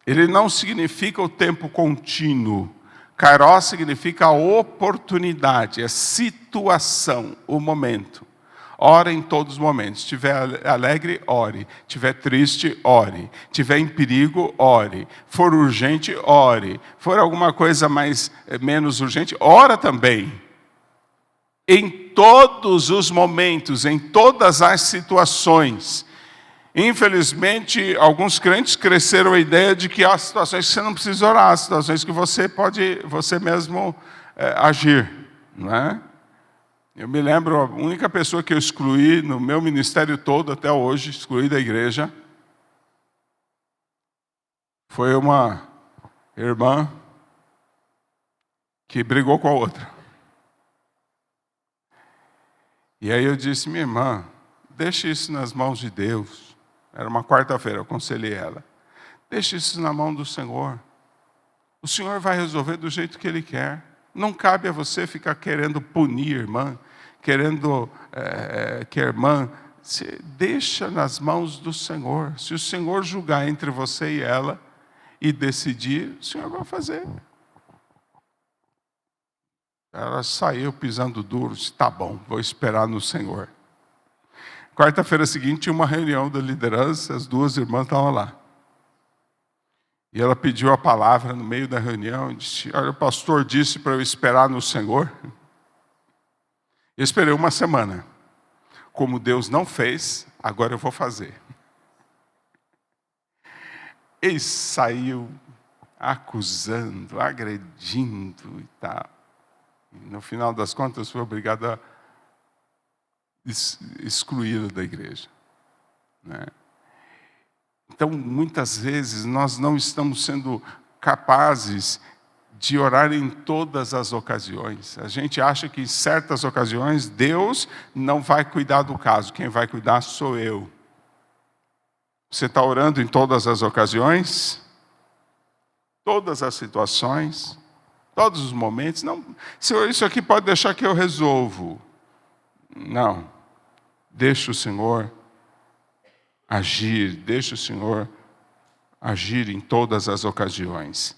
Ele não significa o tempo contínuo. Kairos significa a oportunidade, a situação, o momento. Ora em todos os momentos. Estiver alegre, ore. Estiver triste, ore. Estiver em perigo, ore. For urgente, ore. For alguma coisa menos urgente, ora também. Em todos os momentos, em todas as situações. Infelizmente, alguns crentes cresceram a ideia de que há situações que você não precisa orar, há situações que você pode, você mesmo agir, não é? Eu me lembro, a única pessoa que eu excluí no meu ministério todo até hoje, excluí da igreja, foi uma irmã que brigou com a outra. E aí eu disse, minha irmã, deixe isso nas mãos de Deus. Era uma quarta-feira, eu aconselhei ela. Deixe isso na mão do Senhor. O Senhor vai resolver do jeito que Ele quer. Não cabe a você ficar querendo punir a irmã, querendo que a irmã se deixa nas mãos do Senhor. Se o Senhor julgar entre você e ela e decidir, o Senhor vai fazer. Ela saiu pisando duro, disse, tá bom, vou esperar no Senhor. Quarta-feira seguinte tinha uma reunião da liderança, as duas irmãs estavam lá. E ela pediu a palavra no meio da reunião e disse, olha, o pastor disse para eu esperar no Senhor. Eu esperei uma semana. Como Deus não fez, agora eu vou fazer. E saiu acusando, agredindo e tal. E no final das contas, foi obrigado a excluí-la da igreja. Né? Então, muitas vezes, nós não estamos sendo capazes de orar em todas as ocasiões. A gente acha que em certas ocasiões, Deus não vai cuidar do caso. Quem vai cuidar sou eu. Você está orando em todas as ocasiões? Todas as situações? Todos os momentos? Não, isso aqui pode deixar que eu resolvo. Não. Deixa o Senhor agir, deixa o Senhor agir em todas as ocasiões.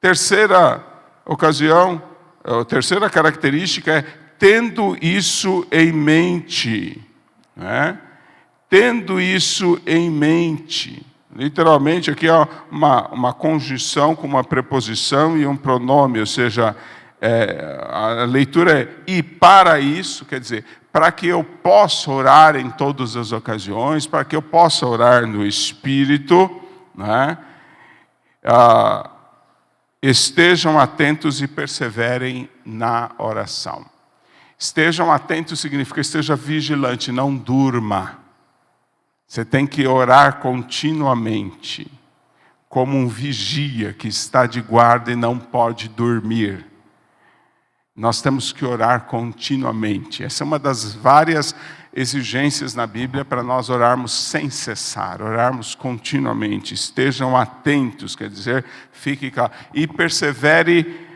Terceira ocasião, a terceira característica é tendo isso em mente. Né? Tendo isso em mente. Literalmente aqui há uma conjunção com uma preposição e um pronome, ou seja, a leitura é e para isso, quer dizer, para que eu possa orar em todas as ocasiões, para que eu possa orar no Espírito, né? Estejam atentos e perseverem na oração. Estejam atentos significa esteja vigilante, não durma. Você tem que orar continuamente, como um vigia que está de guarda e não pode dormir. Nós temos que orar continuamente. Essa é uma das várias exigências na Bíblia para nós orarmos sem cessar, orarmos continuamente. Estejam atentos, quer dizer, fique calmo. E persevere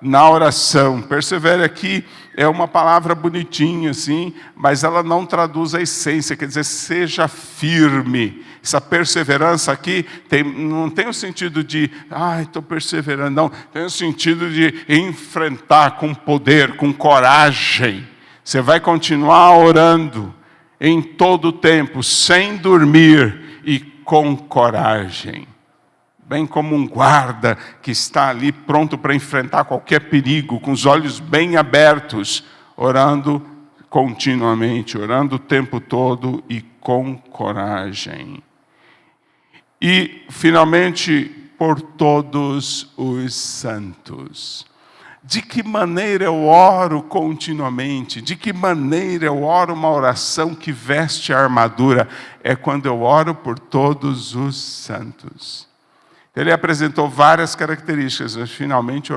na oração. Persevere aqui é uma palavra bonitinha, assim, mas ela não traduz a essência, quer dizer, seja firme. Essa perseverança aqui não tem o sentido de, estou perseverando, não. Tem o sentido de enfrentar com poder, com coragem. Você vai continuar orando em todo o tempo, sem dormir e com coragem. Bem como um guarda que está ali pronto para enfrentar qualquer perigo, com os olhos bem abertos, orando continuamente, orando o tempo todo e com coragem. E, finalmente, por todos os santos. De que maneira eu oro continuamente? De que maneira eu oro uma oração que veste a armadura? É quando eu oro por todos os santos. Ele apresentou várias características, mas finalmente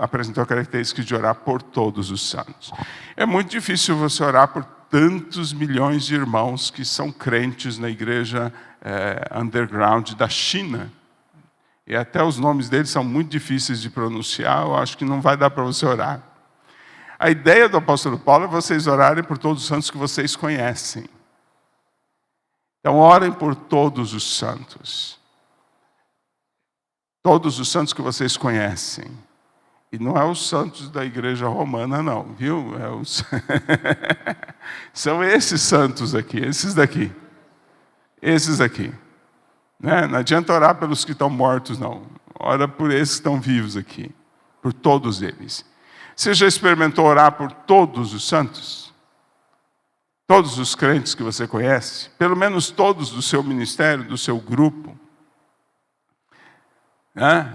apresentou a característica de orar por todos os santos. É muito difícil você orar por tantos milhões de irmãos que são crentes na igreja underground da China. E até os nomes deles são muito difíceis de pronunciar, eu acho que não vai dar para você orar. A ideia do apóstolo Paulo é vocês orarem por todos os santos que vocês conhecem. Então, orem por todos os santos. Todos os santos que vocês conhecem. E não é os santos da igreja romana, não, viu? São esses santos aqui, esses daqui. Esses aqui. Né? Não adianta orar pelos que estão mortos, não. Ora por esses que estão vivos aqui. Por todos eles. Você já experimentou orar por todos os santos? Todos os crentes que você conhece? Pelo menos todos do seu ministério, do seu grupo?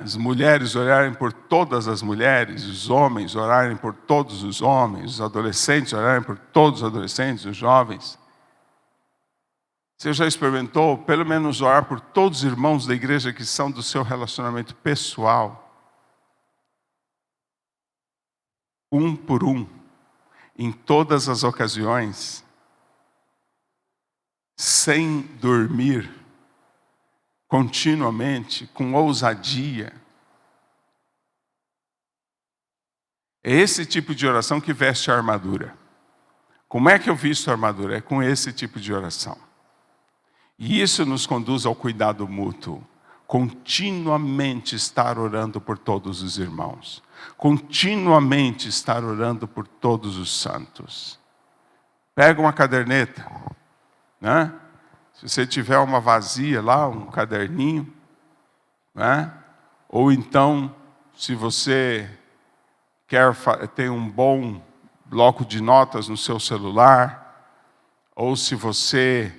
As mulheres orarem por todas as mulheres, os homens orarem por todos os homens, os adolescentes orarem por todos os adolescentes, os jovens. Você já experimentou, pelo menos, orar por todos os irmãos da igreja que são do seu relacionamento pessoal? Um por um, em todas as ocasiões, sem dormir, continuamente, com ousadia. É esse tipo de oração que veste a armadura. Como é que eu visto a armadura? É com esse tipo de oração. E isso nos conduz ao cuidado mútuo. Continuamente estar orando por todos os irmãos. Continuamente estar orando por todos os santos. Pega uma caderneta, né? Se você tiver uma vazia lá, um caderninho, né? Ou então, se você quer ter um bom bloco de notas no seu celular, ou se você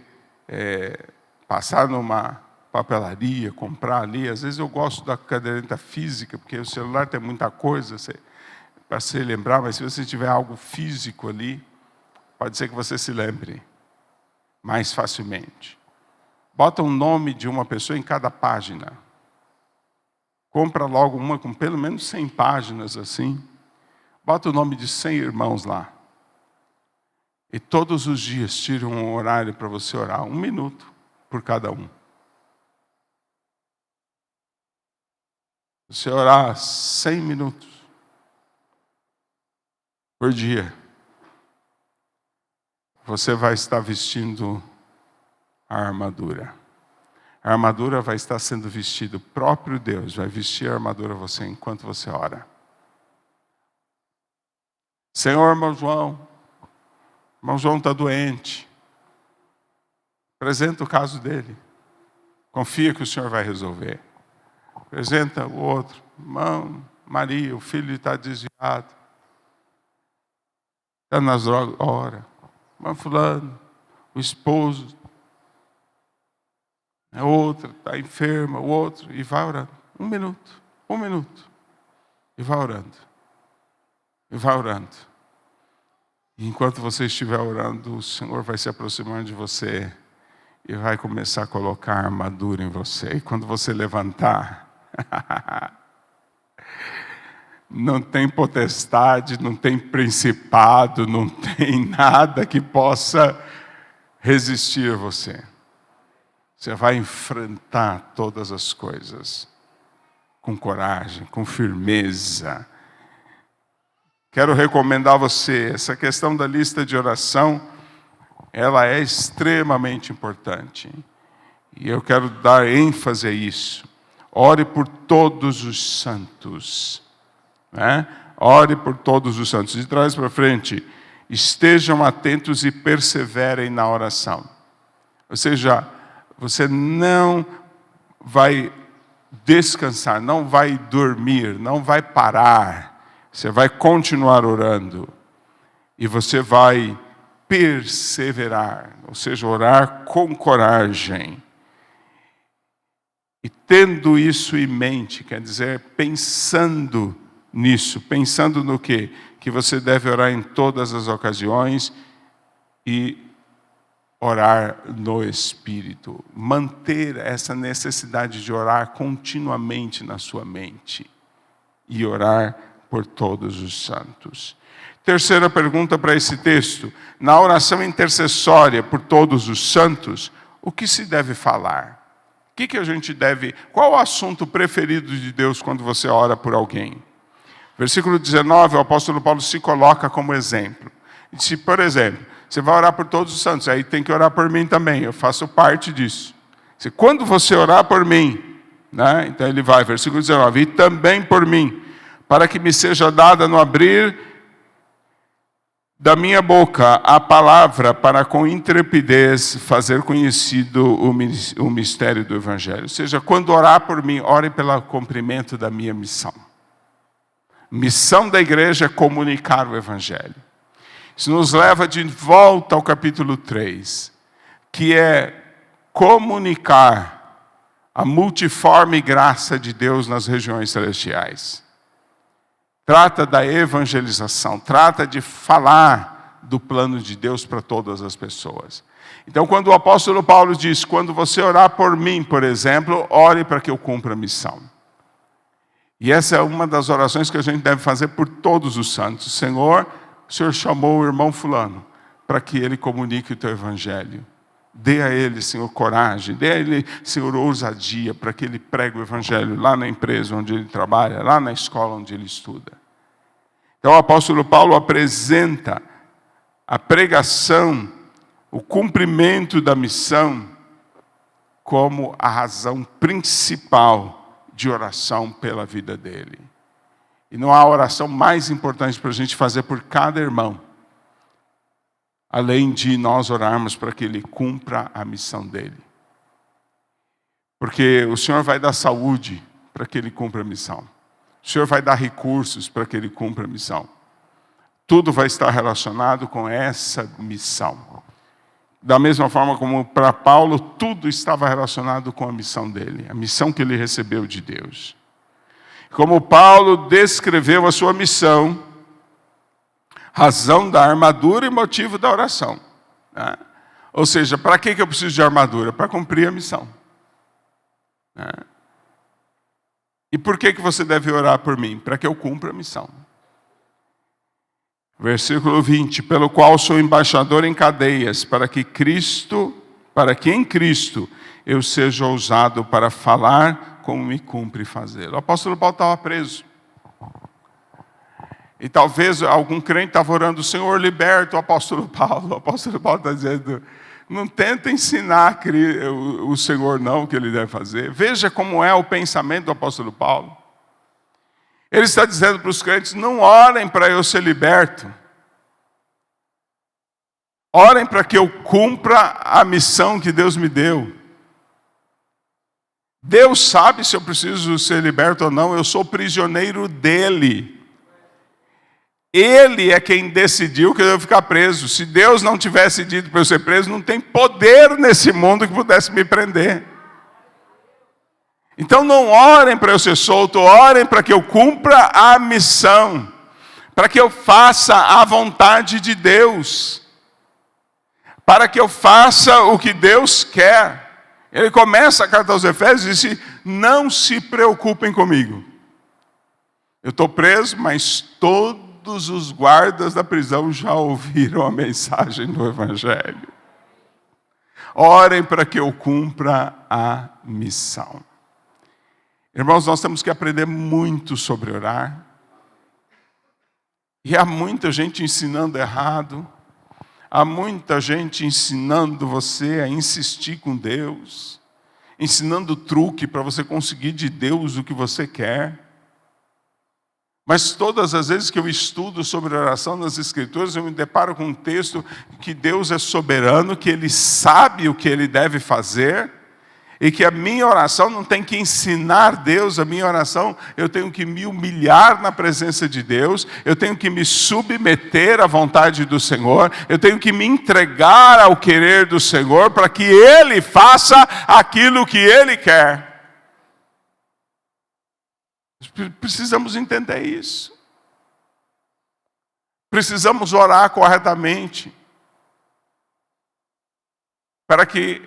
passar numa papelaria, comprar ali, às vezes eu gosto da caderneta física, porque o celular tem muita coisa para se lembrar, mas se você tiver algo físico ali, pode ser que você se lembre mais facilmente. Bota o nome de uma pessoa em cada página. Compra logo uma com pelo menos 100 páginas assim. Bota o nome de 100 irmãos lá. E todos os dias tire um horário para você orar, 1 minuto por cada um. Você orar 100 minutos por dia, você vai estar vestindo a armadura. A armadura vai estar sendo vestida. O próprio Deus vai vestir a armadura a você enquanto você ora. Senhor, irmão João está doente. Apresenta o caso dele. Confia que o Senhor vai resolver. Apresenta o outro. Irmão Maria, o filho está desviado. Está nas drogas. Ora. Irmão fulano, o esposo. A outra está enferma, o outro. E vai orando. 1 minuto. 1 minuto. E vai orando. E vai orando. E enquanto você estiver orando, o Senhor vai se aproximar de você e vai começar a colocar a armadura em você. E quando você levantar, não tem potestade, não tem principado, não tem nada que possa resistir a você. Você vai enfrentar todas as coisas com coragem, com firmeza. Quero recomendar a você, essa questão da lista de oração, ela é extremamente importante. E eu quero dar ênfase a isso. Ore por todos os santos. Né? Ore por todos os santos. De trás para frente, estejam atentos e perseverem na oração. Ou seja, você não vai descansar, não vai dormir, não vai parar. Você vai continuar orando. E você vai perseverar. Ou seja, orar com coragem. E tendo isso em mente, quer dizer, pensando nisso, pensando no quê? Que você deve orar em todas as ocasiões e orar no Espírito. Manter essa necessidade de orar continuamente na sua mente. E orar por todos os santos. Terceira pergunta para esse texto. Na oração intercessória por todos os santos, o que se deve falar? O que a gente deve... Qual o assunto preferido de Deus quando você ora por alguém? Versículo 19, o apóstolo Paulo se coloca como exemplo. Se, por exemplo, você vai orar por todos os santos, aí tem que orar por mim também, eu faço parte disso. Quando você orar por mim, né? Então ele vai, versículo 19, e também por mim, para que me seja dada no abrir da minha boca a palavra para com intrepidez fazer conhecido o mistério do Evangelho. Ou seja, quando orar por mim, ore pelo cumprimento da minha missão. Missão da igreja é comunicar o Evangelho. Isso nos leva de volta ao capítulo 3, que é comunicar a multiforme graça de Deus nas regiões celestiais. Trata da evangelização, trata de falar do plano de Deus para todas as pessoas. Então, quando o apóstolo Paulo diz, quando você orar por mim, por exemplo, ore para que eu cumpra a missão. E essa é uma das orações que a gente deve fazer por todos os santos. Senhor, o Senhor chamou o irmão fulano para que ele comunique o teu evangelho. Dê a ele, Senhor, coragem. Dê a ele, Senhor, ousadia para que ele pregue o evangelho lá na empresa onde ele trabalha, lá na escola onde ele estuda. Então o apóstolo Paulo apresenta a pregação, o cumprimento da missão, como a razão principal de oração pela vida dele. E não há oração mais importante para a gente fazer por cada irmão, além de nós orarmos para que ele cumpra a missão dele. Porque o Senhor vai dar saúde para que ele cumpra a missão. O Senhor vai dar recursos para que ele cumpra a missão. Tudo vai estar relacionado com essa missão. Da mesma forma como para Paulo, tudo estava relacionado com a missão dele, a missão que ele recebeu de Deus. Como Paulo descreveu a sua missão, razão da armadura e motivo da oração. Né? Ou seja, para que eu preciso de armadura? Para cumprir a missão. Né? E por que você deve orar por mim? Para que eu cumpra a missão. Versículo 20, pelo qual sou embaixador em cadeias, para que em Cristo eu seja ousado para falar como me cumpre fazer. O apóstolo Paulo estava preso. E talvez algum crente estava orando, Senhor, liberta o apóstolo Paulo. O apóstolo Paulo está dizendo, não tenta ensinar o Senhor não o que ele deve fazer. Veja como é o pensamento do apóstolo Paulo. Ele está dizendo para os crentes, não orem para eu ser liberto. Orem para que eu cumpra a missão que Deus me deu. Deus sabe se eu preciso ser liberto ou não, eu sou prisioneiro dele. Ele é quem decidiu que eu devo ficar preso. Se Deus não tivesse dito para eu ser preso, não tem poder nesse mundo que pudesse me prender. Então não orem para eu ser solto, orem para que eu cumpra a missão. Para que eu faça a vontade de Deus. Para que eu faça o que Deus quer. Ele começa a carta aos Efésios e diz, não se preocupem comigo. Eu estou preso, mas todos os guardas da prisão já ouviram a mensagem do Evangelho. Orem para que eu cumpra a missão. Irmãos, nós temos que aprender muito sobre orar. E há muita gente ensinando errado. Há muita gente ensinando você a insistir com Deus. Ensinando truque para você conseguir de Deus o que você quer. Mas todas as vezes que eu estudo sobre oração nas Escrituras, eu me deparo com um texto que Deus é soberano, que Ele sabe o que Ele deve fazer, e que a minha oração não tem que ensinar Deus, a minha oração eu tenho que me humilhar na presença de Deus, eu tenho que me submeter à vontade do Senhor, eu tenho que me entregar ao querer do Senhor, para que Ele faça aquilo que Ele quer. Precisamos entender isso. Precisamos orar corretamente. para que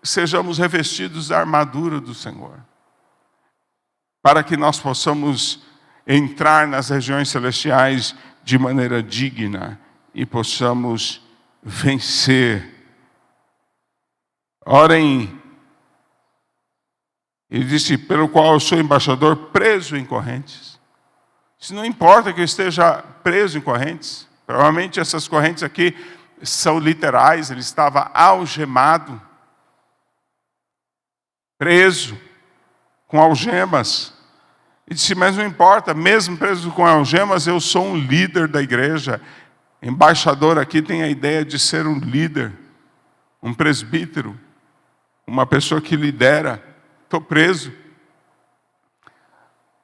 sejamos revestidos da armadura do Senhor, para que nós possamos entrar nas regiões celestiais de maneira digna e possamos vencer. Orem, ele disse, pelo qual eu sou embaixador preso em correntes. Isso não importa que eu esteja preso em correntes. Provavelmente essas correntes aqui são literais, ele estava algemado, preso, com algemas. E disse, mas não importa, mesmo preso com algemas, eu sou um líder da igreja. Embaixador aqui tem a ideia de ser um líder, um presbítero, uma pessoa que lidera. Estou preso,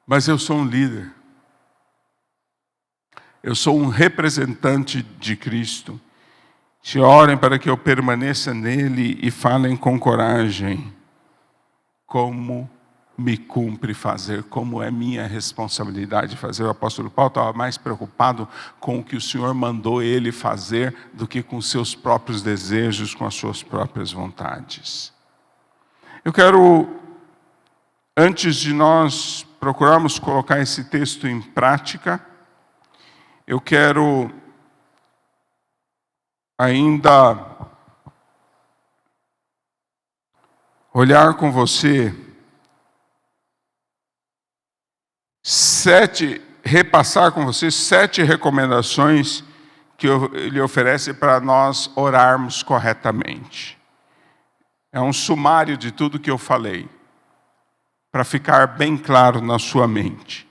mas eu sou um líder. Eu sou um representante de Cristo. Se orem para que eu permaneça nele e falem com coragem. Como me cumpre fazer, como é minha responsabilidade fazer. O apóstolo Paulo estava mais preocupado com o que o Senhor mandou ele fazer do que com seus próprios desejos, com as suas próprias vontades. Eu quero, antes de nós procurarmos colocar esse texto em prática, eu quero ainda olhar com você repassar com você 7 recomendações que ele oferece para nós orarmos corretamente. É um sumário de tudo que eu falei, para ficar bem claro na sua mente.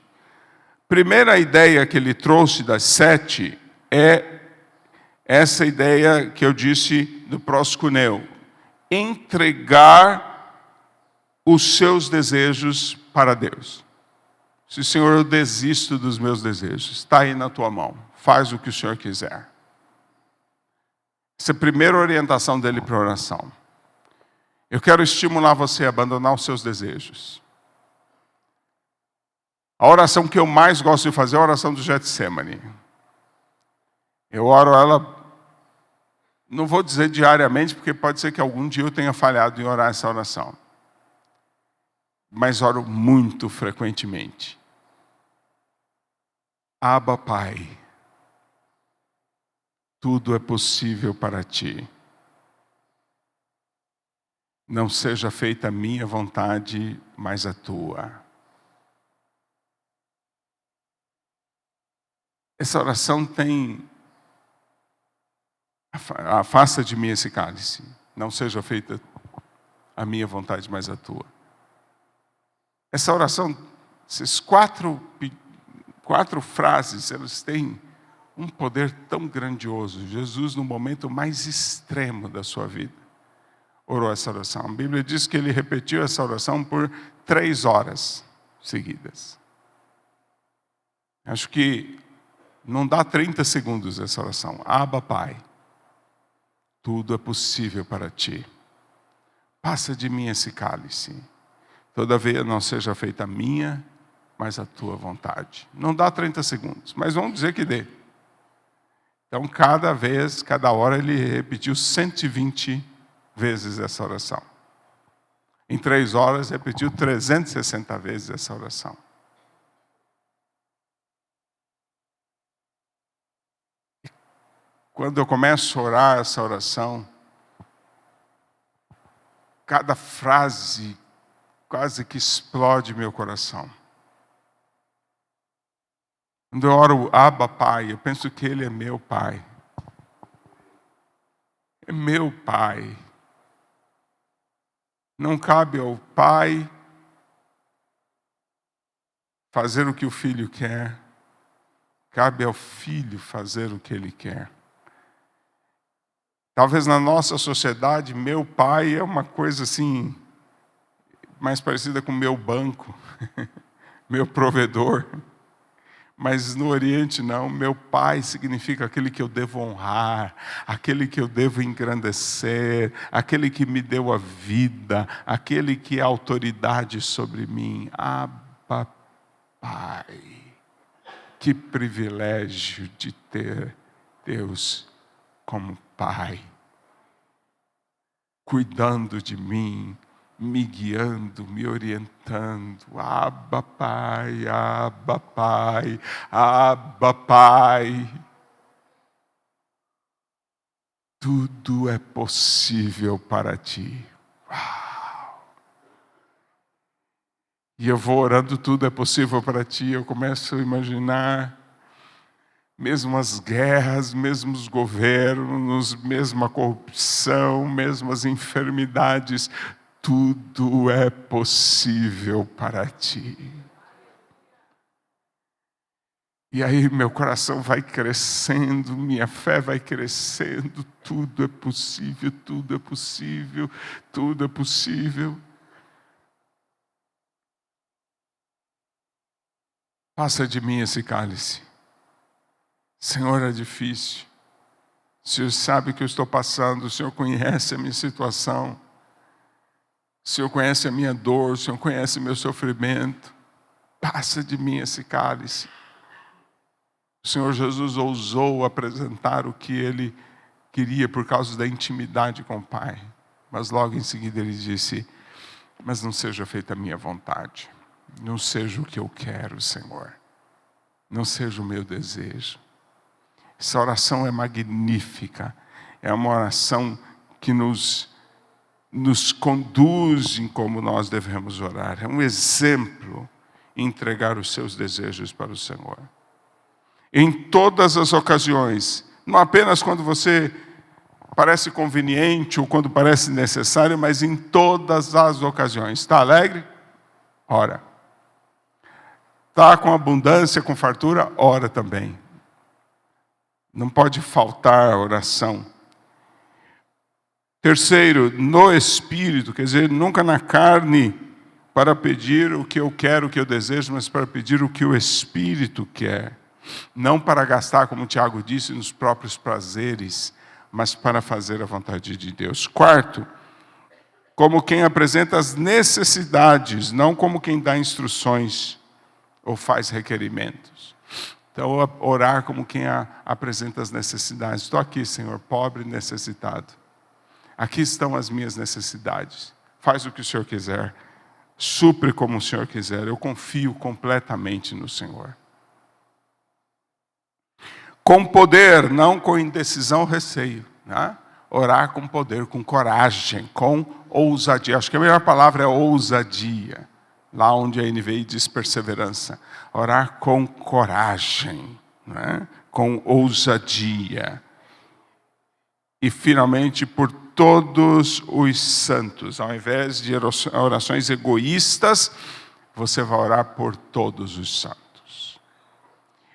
Primeira ideia que ele trouxe das 7 é essa ideia que eu disse do proskuneo. Entregar os seus desejos para Deus. Se, Senhor, eu desisto dos meus desejos, está aí na tua mão, faz o que o Senhor quiser. Essa é a primeira orientação dele para a oração. Eu quero estimular você a abandonar os seus desejos. A oração que eu mais gosto de fazer é a oração do Getsemane. Eu oro ela, não vou dizer diariamente, porque pode ser que algum dia eu tenha falhado em orar essa oração. Mas oro muito frequentemente. Abba, Pai, tudo é possível para ti. Não seja feita a minha vontade, mas a tua. Essa oração tem, afasta de mim esse cálice. Não seja feita a minha vontade, mas a tua. Essa oração, esses quatro frases, elas têm um poder tão grandioso. Jesus, no momento mais extremo da sua vida, orou essa oração. A Bíblia diz que ele repetiu essa oração por 3 horas seguidas. Acho que não dá 30 segundos essa oração. Abba, Pai, tudo é possível para ti. Passa de mim esse cálice. Todavia não seja feita a minha, mas a tua vontade. Não dá 30 segundos, mas vamos dizer que dê. Então, cada hora, ele repetiu 120 vezes essa oração. Em 3 horas, repetiu 360 vezes essa oração. Quando eu começo a orar essa oração, cada frase quase que explode meu coração. Quando eu oro Abba, Pai, eu penso que Ele é meu Pai. É meu Pai. Não cabe ao Pai fazer o que o Filho quer. Cabe ao Filho fazer o que Ele quer. Talvez na nossa sociedade, meu pai é uma coisa assim, mais parecida com meu banco, meu provedor. Mas no Oriente não, meu pai significa aquele que eu devo honrar, aquele que eu devo engrandecer, aquele que me deu a vida, aquele que é autoridade sobre mim. Abba, Pai, que privilégio de ter Deus como Pai. cuidando de mim, me guiando, me orientando. Abba, Pai, Abba, Pai, Abba, Pai. Tudo é possível para ti. Uau! E eu vou orando, tudo é possível para ti. Eu começo a imaginar, mesmo as guerras, mesmo os governos, mesmo a corrupção, mesmo as enfermidades, tudo é possível para ti. E aí meu coração vai crescendo, minha fé vai crescendo, tudo é possível, tudo é possível, tudo é possível. Passa de mim esse cálice. Senhor, é difícil. O Senhor sabe o que eu estou passando, o Senhor conhece a minha situação. O Senhor conhece a minha dor, o Senhor conhece o meu sofrimento. Passa de mim esse cálice. O Senhor Jesus ousou apresentar o que Ele queria por causa da intimidade com o Pai. Mas logo em seguida Ele disse, mas não seja feita a minha vontade. Não seja o que eu quero, Senhor. Não seja o meu desejo. Essa oração é magnífica. É uma oração que nos conduz em como nós devemos orar. É um exemplo em entregar os seus desejos para o Senhor. Em todas as ocasiões, não apenas quando você parece conveniente ou quando parece necessário, mas em todas as ocasiões. Está alegre? Ora. Está com abundância, com fartura? Ora também. Não pode faltar oração. Terceiro, no Espírito, quer dizer, nunca na carne, para pedir o que eu quero, o que eu desejo, mas para pedir o que o Espírito quer. Não para gastar, como o Tiago disse, nos próprios prazeres, mas para fazer a vontade de Deus. Quarto, como quem apresenta as necessidades, não como quem dá instruções ou faz requerimentos. Então, orar como quem apresenta as necessidades. Estou aqui, Senhor, pobre e necessitado. Aqui estão as minhas necessidades. Faz o que o Senhor quiser. Supre como o Senhor quiser. Eu confio completamente no Senhor. Com poder, não com indecisão ou receio. Né? Orar com poder, com coragem, com ousadia. Acho que a melhor palavra é ousadia. Lá onde a NVI diz perseverança. Orar com coragem, né? Com ousadia. E finalmente, por todos os santos. Ao invés de orações egoístas, você vai orar por todos os santos.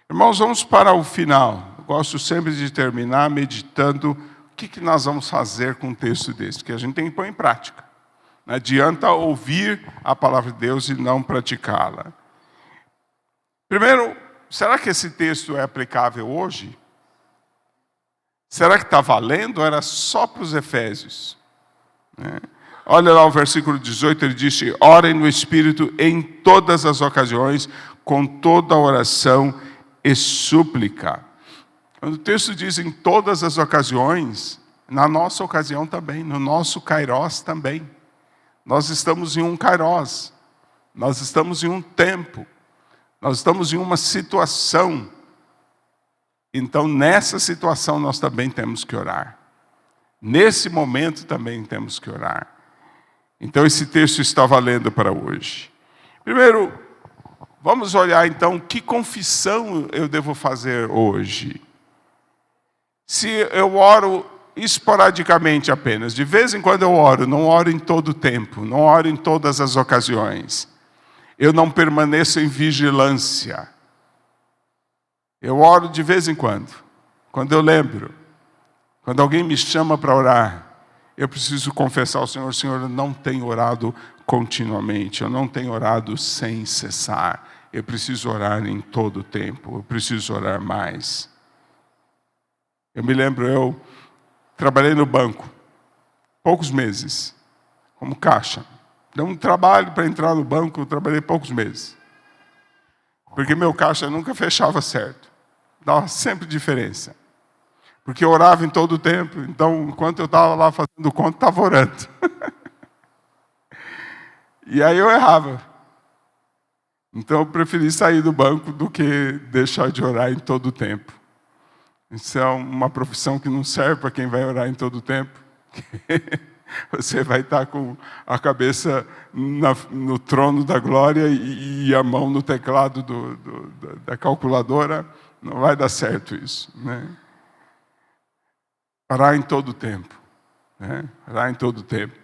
Irmãos, vamos para o final. Eu gosto sempre de terminar meditando o que nós vamos fazer com um texto desse, que a gente tem que pôr em prática. Não adianta ouvir a palavra de Deus e não praticá-la. Primeiro, será que esse texto é aplicável hoje? Será que está valendo ou era só para os Efésios? Olha lá o versículo 18, ele diz, orem no Espírito em todas as ocasiões, com toda oração e súplica. Quando o texto diz em todas as ocasiões, na nossa ocasião também, no nosso kairós também. Nós estamos em um kairós, nós estamos em um tempo, nós estamos em uma situação. Então, nessa situação, nós também temos que orar. Nesse momento, também temos que orar. Então, esse texto está valendo para hoje. Primeiro, vamos olhar, então, que confissão eu devo fazer hoje. Se eu oro esporadicamente apenas, de vez em quando eu oro, não oro em todo o tempo, não oro em todas as ocasiões. Eu não permaneço em vigilância. Eu oro de vez em quando eu lembro. Quando alguém me chama para orar, eu preciso confessar ao Senhor, Senhor, eu não tenho orado continuamente, eu não tenho orado sem cessar. Eu preciso orar em todo o tempo, eu preciso orar mais. Eu me lembro, eu trabalhei no banco, poucos meses, como caixa. Deu um trabalho para entrar no banco, eu trabalhei poucos meses. Porque meu caixa nunca fechava certo. Dava sempre diferença. Porque eu orava em todo o tempo. Então, enquanto eu estava lá fazendo conta, estava orando. E aí eu errava. Então eu preferi sair do banco do que deixar de orar em todo o tempo. Isso é uma profissão que não serve para quem vai orar em todo o tempo. Você vai estar com a cabeça no trono da glória e a mão no teclado da calculadora. Não vai dar certo isso, né? Orar em todo o tempo, né? Orar em todo o tempo.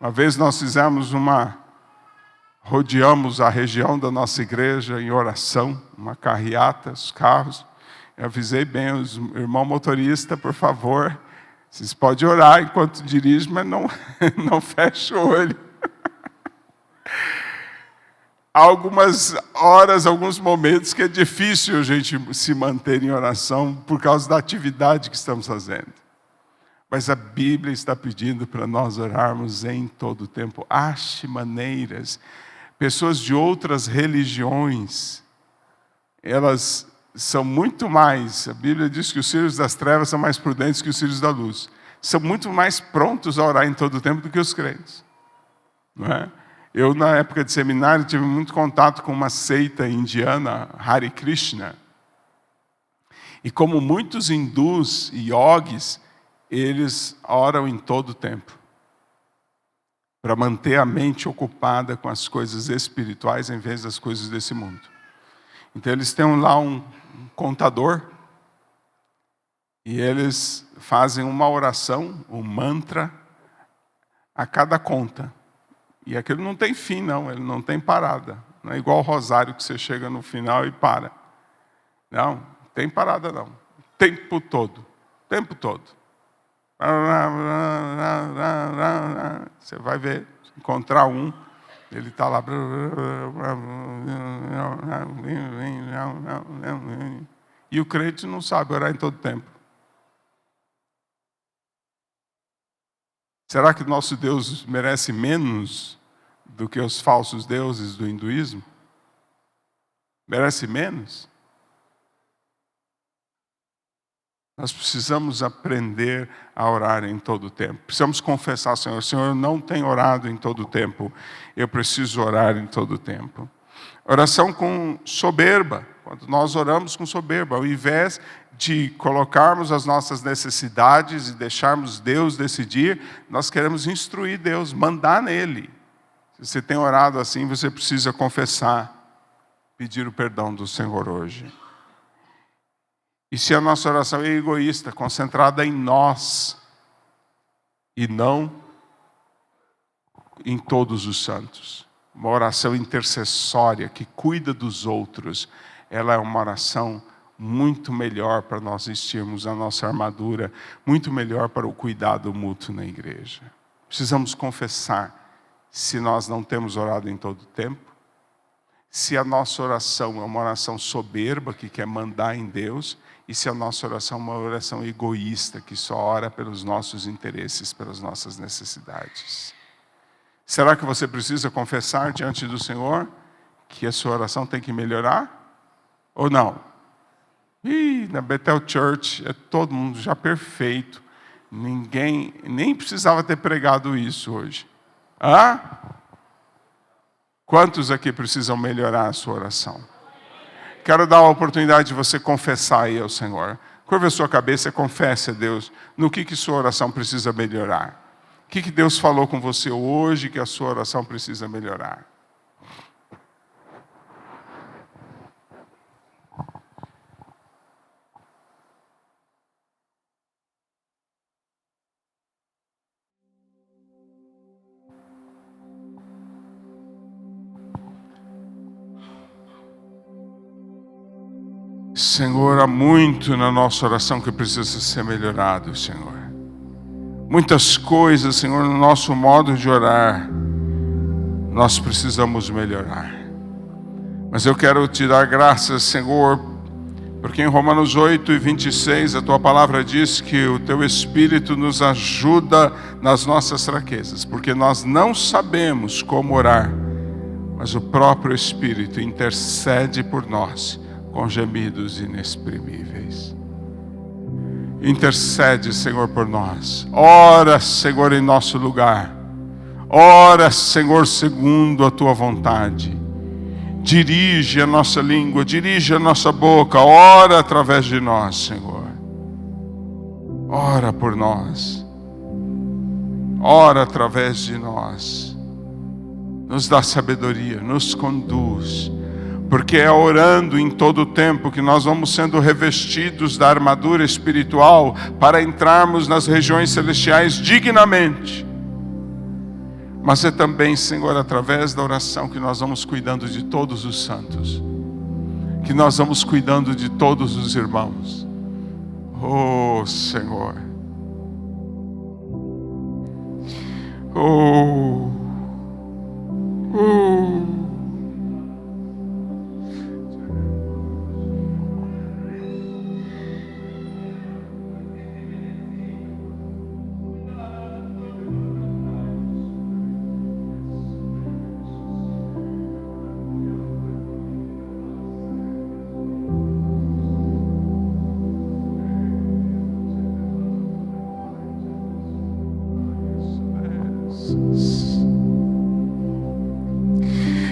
Uma vez nós rodeamos a região da nossa igreja em oração, uma carreata, os carros. Eu avisei bem os irmãos motoristas, por favor, vocês podem orar enquanto dirigem, mas não feche o olho. Há algumas horas, alguns momentos que é difícil a gente se manter em oração por causa da atividade que estamos fazendo. Mas a Bíblia está pedindo para nós orarmos em todo o tempo. Ache maneiras. Pessoas de outras religiões, elas são muito mais, a Bíblia diz que os filhos das trevas são mais prudentes que os filhos da luz. São muito mais prontos a orar em todo o tempo do que os crentes. Não é? Eu, na época de seminário, tive muito contato com uma seita indiana, Hare Krishna. E como muitos hindus e yogis, eles oram em todo o tempo, para manter a mente ocupada com as coisas espirituais em vez das coisas desse mundo. Então eles têm lá um contador, e eles fazem uma oração, um mantra, a cada conta. E aquilo não tem fim, não, ele não tem parada. Não é igual o rosário que você chega no final e para. Não tem parada não. Tempo todo. Tempo todo. Você vai ver, encontrar um, ele está lá. E o crente não sabe orar em todo tempo. Será que nosso Deus merece menos do que os falsos deuses do hinduísmo? Merece menos? Nós precisamos aprender a orar em todo o tempo. Precisamos confessar, Senhor, eu não tenho orado em todo o tempo. Eu preciso orar em todo o tempo. Oração com soberba. Quando nós oramos com soberba, ao invés de colocarmos as nossas necessidades e deixarmos Deus decidir, nós queremos instruir Deus, mandar nele. Se você tem orado assim, você precisa confessar, pedir o perdão do Senhor hoje. E se a nossa oração é egoísta, concentrada em nós, e não em todos os santos, uma oração intercessória que cuida dos outros, ela é uma oração muito melhor para nós vestirmos a nossa armadura, muito melhor para o cuidado mútuo na igreja. Precisamos confessar se nós não temos orado em todo o tempo, se a nossa oração é uma oração soberba, que quer mandar em Deus, e se a nossa oração é uma oração egoísta, que só ora pelos nossos interesses, pelas nossas necessidades. Será que você precisa confessar diante do Senhor que a sua oração tem que melhorar? Ou não? Na Bethel Church é todo mundo já perfeito. Ninguém nem precisava ter pregado isso hoje. Quantos aqui precisam melhorar a sua oração? Quero dar a oportunidade de você confessar aí ao Senhor. Curva a sua cabeça e confesse a Deus no que sua oração precisa melhorar. O que Deus falou com você hoje que a sua oração precisa melhorar? Senhor, há muito na nossa oração que precisa ser melhorado, Senhor. Muitas coisas, Senhor, no nosso modo de orar, nós precisamos melhorar. Mas eu quero te dar graças, Senhor, porque em Romanos 8:26 a Tua palavra diz que o Teu Espírito nos ajuda nas nossas fraquezas, porque nós não sabemos como orar, mas o próprio Espírito intercede por nós com gemidos inexprimíveis. Intercede, Senhor, por nós. Ora, Senhor, em nosso lugar. Ora, Senhor, segundo a Tua vontade. Dirige a nossa língua, dirige a nossa boca. Ora através de nós, Senhor. Ora por nós. Ora através de nós. Nos dá sabedoria, nos conduz. Porque é orando em todo o tempo que nós vamos sendo revestidos da armadura espiritual para entrarmos nas regiões celestiais dignamente. Mas é também, Senhor, através da oração que nós vamos cuidando de todos os santos. Que nós vamos cuidando de todos os irmãos. Oh, Senhor. Oh. Oh.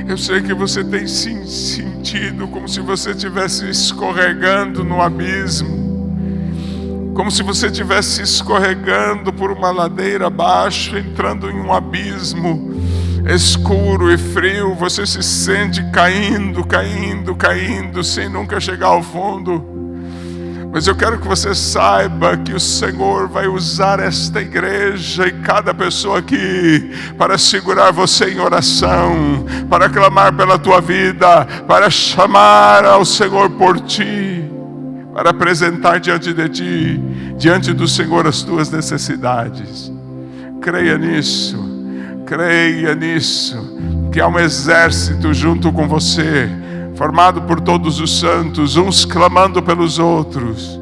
Eu sei que você tem sentido como se você estivesse escorregando no abismo, como se você estivesse escorregando por uma ladeira abaixo, entrando em um abismo escuro e frio. Você se sente caindo, sem nunca chegar ao fundo. Mas eu quero que você saiba que o Senhor vai usar esta igreja e cada pessoa aqui para segurar você em oração, para clamar pela tua vida, para chamar ao Senhor por ti, para apresentar diante de ti, diante do Senhor, as tuas necessidades. Creia nisso, que há um exército junto com você, formado por todos os santos, uns clamando pelos outros.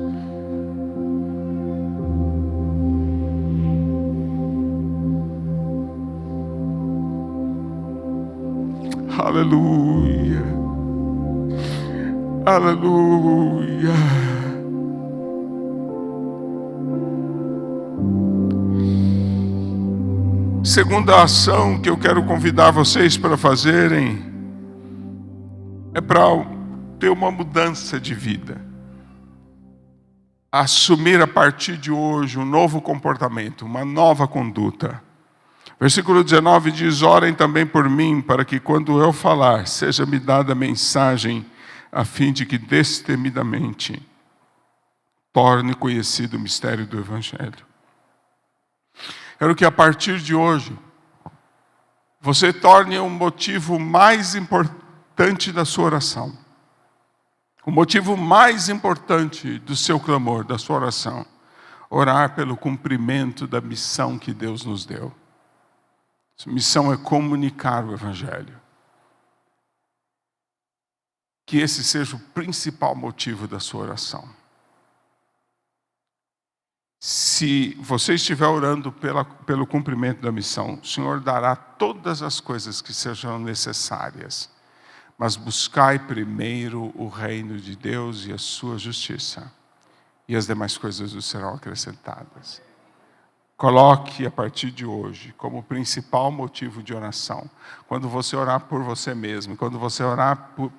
Aleluia, aleluia. Segunda ação que eu quero convidar vocês para fazerem é para ter uma mudança de vida. Assumir a partir de hoje um novo comportamento, uma nova conduta. Versículo 19 diz: orem também por mim, para que quando eu falar, seja-me dada a mensagem, a fim de que destemidamente torne conhecido o mistério do Evangelho. Quero que a partir de hoje, você torne um motivo mais importante da sua oração, o motivo mais importante do seu clamor, da sua oração, orar pelo cumprimento da missão que Deus nos deu. Essa missão é comunicar o Evangelho. Que esse seja o principal motivo da sua oração. Se você estiver orando pelo cumprimento da missão, o Senhor dará todas as coisas que sejam necessárias. Mas buscai primeiro o reino de Deus e a sua justiça, e as demais coisas vos serão acrescentadas. Coloque a partir de hoje como principal motivo de oração. Quando você orar por você mesmo, quando você orar por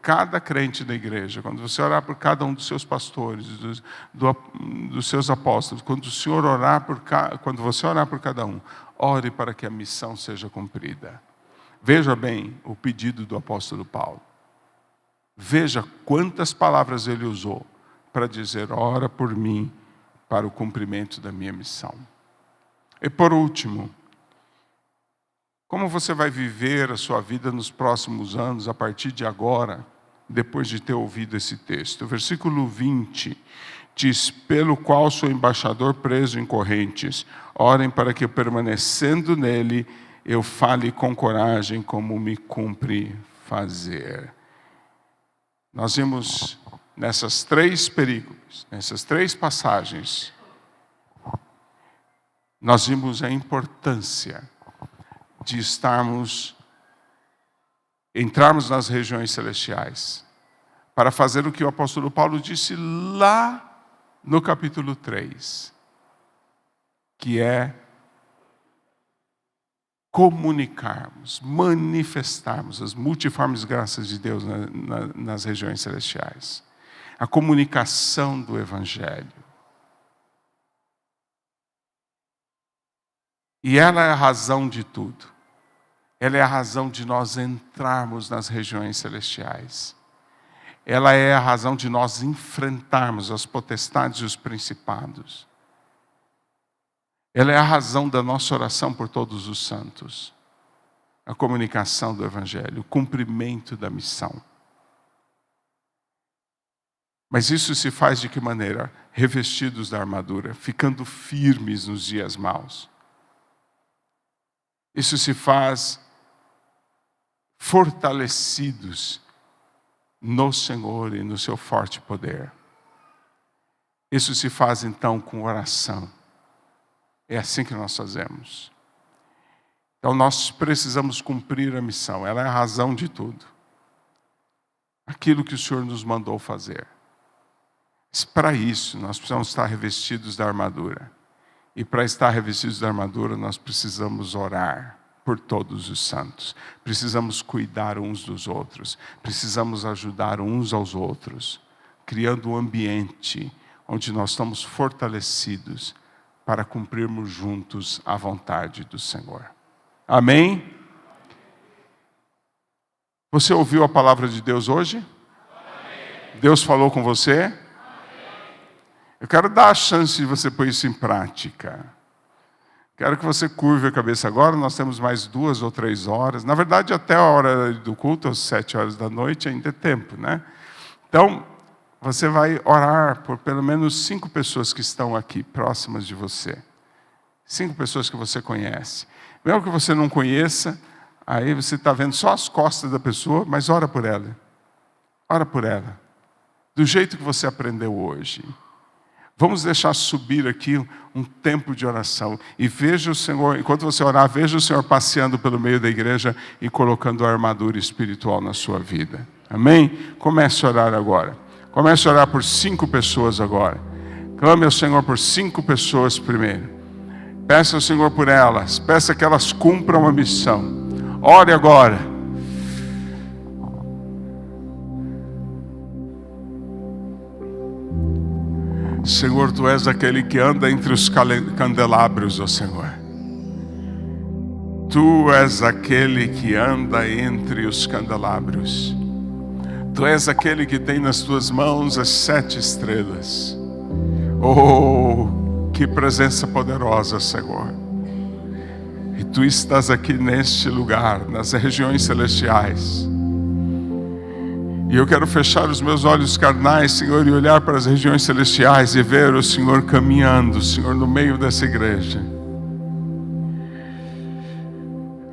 cada crente da igreja, quando você orar por cada um dos seus pastores, dos seus apóstolos, quando você orar por cada um, ore para que a missão seja cumprida. Veja bem o pedido do apóstolo Paulo. Veja quantas palavras ele usou para dizer: ora por mim para o cumprimento da minha missão. E por último, como você vai viver a sua vida nos próximos anos, a partir de agora, depois de ter ouvido esse texto? O versículo 20 diz: pelo qual sou embaixador preso em correntes, orem para que eu, permanecendo nele, eu fale com coragem como me cumpre fazer. Nós vimos nessas três perícopas, nessas três passagens, nós vimos a importância de entrarmos nas regiões celestiais, para fazer o que o apóstolo Paulo disse lá no capítulo 3, que é comunicarmos, manifestarmos as multiformes graças de Deus nas regiões celestiais. A comunicação do Evangelho. E ela é a razão de tudo. Ela é a razão de nós entrarmos nas regiões celestiais. Ela é a razão de nós enfrentarmos as potestades e os principados. Ela é a razão da nossa oração por todos os santos. A comunicação do Evangelho, o cumprimento da missão. Mas isso se faz de que maneira? Revestidos da armadura, ficando firmes nos dias maus. Isso se faz fortalecidos no Senhor e no seu forte poder. Isso se faz então com oração. É assim que nós fazemos. Então nós precisamos cumprir a missão. Ela é a razão de tudo. Aquilo que o Senhor nos mandou fazer. Mas para isso nós precisamos estar revestidos da armadura. E para estar revestidos da armadura nós precisamos orar por todos os santos. Precisamos cuidar uns dos outros. Precisamos ajudar uns aos outros. Criando um ambiente onde nós estamos fortalecidos para cumprirmos juntos a vontade do Senhor. Amém? Você ouviu a palavra de Deus hoje? Amém. Deus falou com você? Amém. Eu quero dar a chance de você pôr isso em prática. Quero que você curve a cabeça agora. Nós temos mais 2 ou 3 horas. Na verdade, até a hora do culto, às 7 horas da noite, ainda é tempo, né? Então, você vai orar por pelo menos 5 pessoas que estão aqui, próximas de você. 5 pessoas que você conhece. Mesmo que você não conheça, aí você está vendo só as costas da pessoa, mas ora por ela. Ora por ela. Do jeito que você aprendeu hoje. Vamos deixar subir aqui um tempo de oração. E veja o Senhor, enquanto você orar, veja o Senhor passeando pelo meio da igreja e colocando a armadura espiritual na sua vida. Amém? Comece a orar agora. Comece a orar por 5 pessoas agora. Clame ao Senhor por 5 pessoas primeiro. Peça ao Senhor por elas. Peça que elas cumpram a missão. Ore agora. Senhor, Tu és aquele que anda entre os candelabros, ó Senhor. Tu és aquele que anda entre os candelabros. Tu és aquele que tem nas Tuas mãos as 7 estrelas. Oh, que presença poderosa, Senhor. E Tu estás aqui neste lugar, nas regiões celestiais. E eu quero fechar os meus olhos carnais, Senhor, e olhar para as regiões celestiais e ver o Senhor caminhando, Senhor, no meio dessa igreja.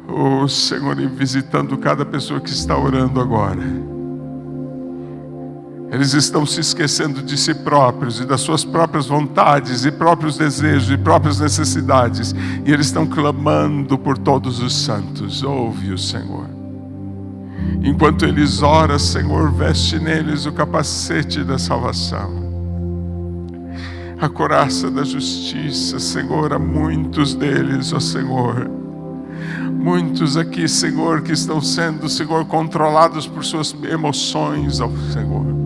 Oh, Senhor, e visitando cada pessoa que está orando agora. Eles estão se esquecendo de si próprios e das suas próprias vontades e próprios desejos e próprias necessidades. E eles estão clamando por todos os santos. Ouve o Senhor. Enquanto eles oram, Senhor, veste neles o capacete da salvação. A couraça da justiça, Senhor, a muitos deles, ó Senhor. Muitos aqui, Senhor, que estão sendo, Senhor, controlados por suas emoções, ó Senhor.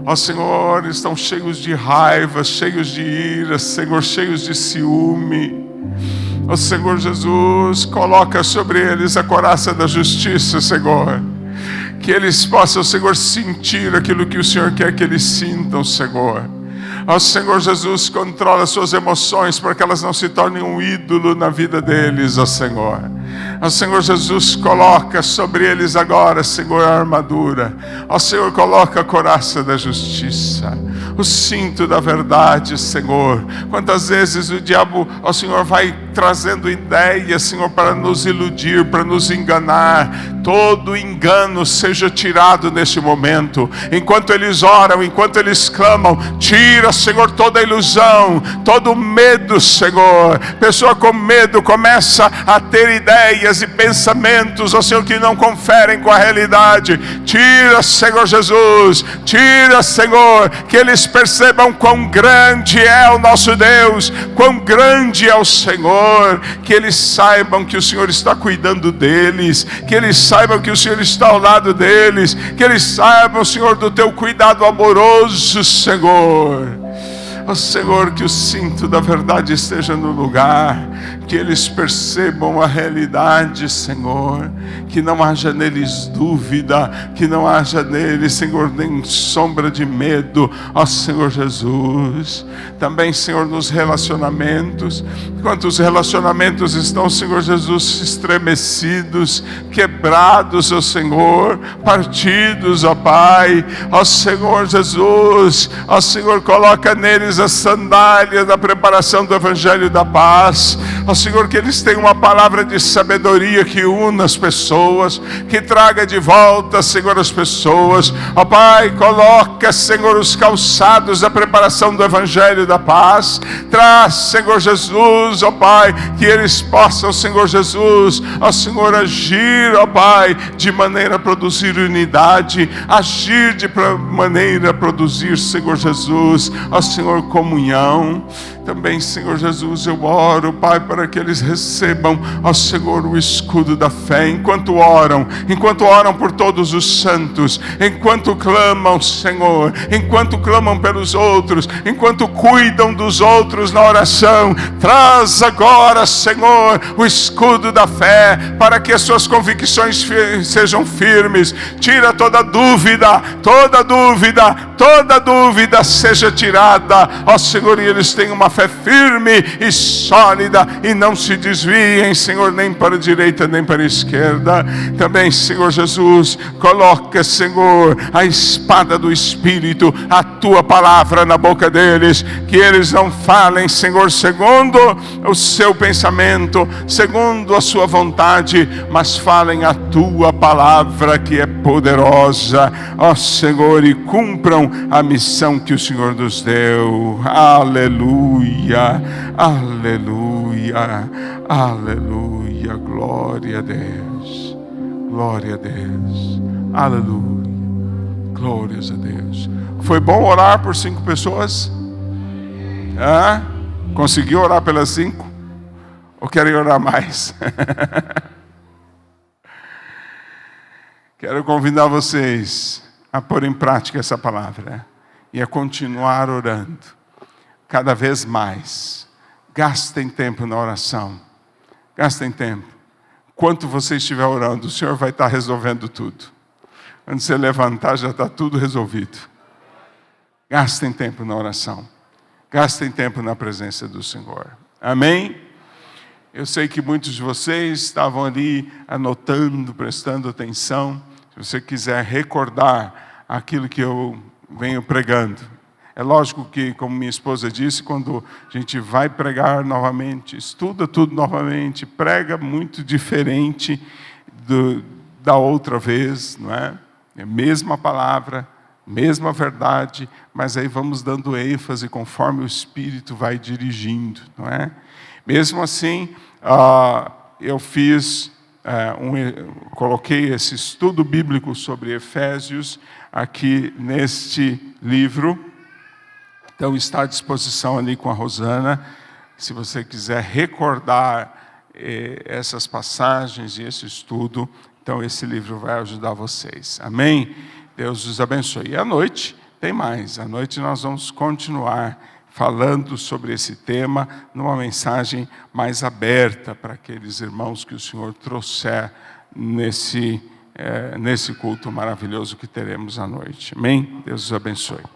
Ó Senhor, estão cheios de raiva, cheios de ira, Senhor, cheios de ciúme. Ó Senhor Jesus, coloca sobre eles a couraça da justiça, Senhor. Que eles possam, Senhor, sentir aquilo que o Senhor quer que eles sintam, Senhor. Ó Senhor Jesus, controla suas emoções para que elas não se tornem um ídolo na vida deles, ó Senhor. Ó Senhor Jesus, coloca sobre eles agora, Senhor, a armadura. Ó Senhor, coloca a couraça da justiça, o cinto da verdade, Senhor. Quantas vezes o diabo, ó Senhor, vai trazendo ideias, Senhor, para nos iludir, para nos enganar. Todo engano seja tirado neste momento. Enquanto eles oram, enquanto eles clamam, tira, Senhor, toda ilusão, todo medo, Senhor. Pessoa com medo começa a ter ideias e pensamentos, ó Senhor, que não conferem com a realidade. Tira, Senhor Jesus, tira, Senhor, que eles percebam quão grande é o nosso Deus, quão grande é o Senhor, que eles saibam que o Senhor está cuidando deles, que eles saibam que o Senhor está ao lado deles, que eles saibam, Senhor, do teu cuidado amoroso, Senhor. Ó Senhor, que o cinto da verdade esteja no lugar, que eles percebam a realidade, Senhor, que não haja neles dúvida, que não haja neles, Senhor, nem sombra de medo, ó Senhor Jesus. Também, Senhor, nos relacionamentos, enquanto os relacionamentos estão, Senhor Jesus, estremecidos, quebrados, ó Senhor, partidos, ó Pai, ó Senhor Jesus, ó Senhor, coloca neles as sandálias da preparação do Evangelho da Paz, ó Senhor, que eles tenham uma palavra de sabedoria que una as pessoas, que traga de volta, Senhor, as pessoas, ó Pai, coloca, Senhor, os calçados da preparação do Evangelho da Paz, traz, Senhor Jesus, ó Pai, que eles possam, Senhor Jesus, ó Senhor, agir, ó Pai, de maneira a produzir unidade, agir de maneira a produzir, Senhor Jesus, ó Senhor, comunhão. Também, Senhor Jesus, eu oro, Pai, para que eles recebam, ó Senhor, o escudo da fé, enquanto oram por todos os santos, enquanto clamam, Senhor, enquanto clamam pelos outros, enquanto cuidam dos outros na oração. Traz agora, Senhor, o escudo da fé, para que as suas convicções sejam firmes. Tira toda dúvida seja tirada, ó Senhor, e eles tenham uma fé firme e sólida e não se desviem, Senhor, nem para a direita nem para a esquerda. Também, Senhor Jesus, coloca, Senhor, a espada do Espírito, a tua palavra na boca deles, que eles não falem, Senhor, segundo o seu pensamento, segundo a sua vontade, mas falem a tua palavra, que é poderosa, ó Senhor, e cumpram a missão que o Senhor nos deu. Aleluia, aleluia, aleluia, glória a Deus, glória a Deus, aleluia, glórias a Deus. Foi bom orar por 5 pessoas? Conseguiu orar pelas 5? Ou querem orar mais? Quero convidar vocês a pôr em prática essa palavra e a continuar orando cada vez mais. Gastem tempo na oração, gastem tempo. Enquanto você estiver orando, o Senhor vai estar resolvendo tudo. Quando você levantar, já está tudo resolvido. Gastem tempo na oração, gastem tempo na presença do Senhor. Amém? Eu sei que muitos de vocês estavam ali anotando, prestando atenção. Se você quiser recordar aquilo que eu venho pregando. É lógico que, como minha esposa disse, quando a gente vai pregar novamente, estuda tudo novamente, prega muito diferente da outra vez, não é? É a mesma palavra, mesma verdade, mas aí vamos dando ênfase conforme o Espírito vai dirigindo, não é? Mesmo assim, eu coloquei esse estudo bíblico sobre Efésios aqui neste livro. Então está à disposição ali com a Rosana. Se você quiser recordar essas passagens e esse estudo, então esse livro vai ajudar vocês. Amém? Deus os abençoe. E à noite tem mais. À noite nós vamos continuar falando sobre esse tema, numa mensagem mais aberta para aqueles irmãos que o Senhor trouxer nesse culto maravilhoso que teremos à noite. Amém? Deus os abençoe.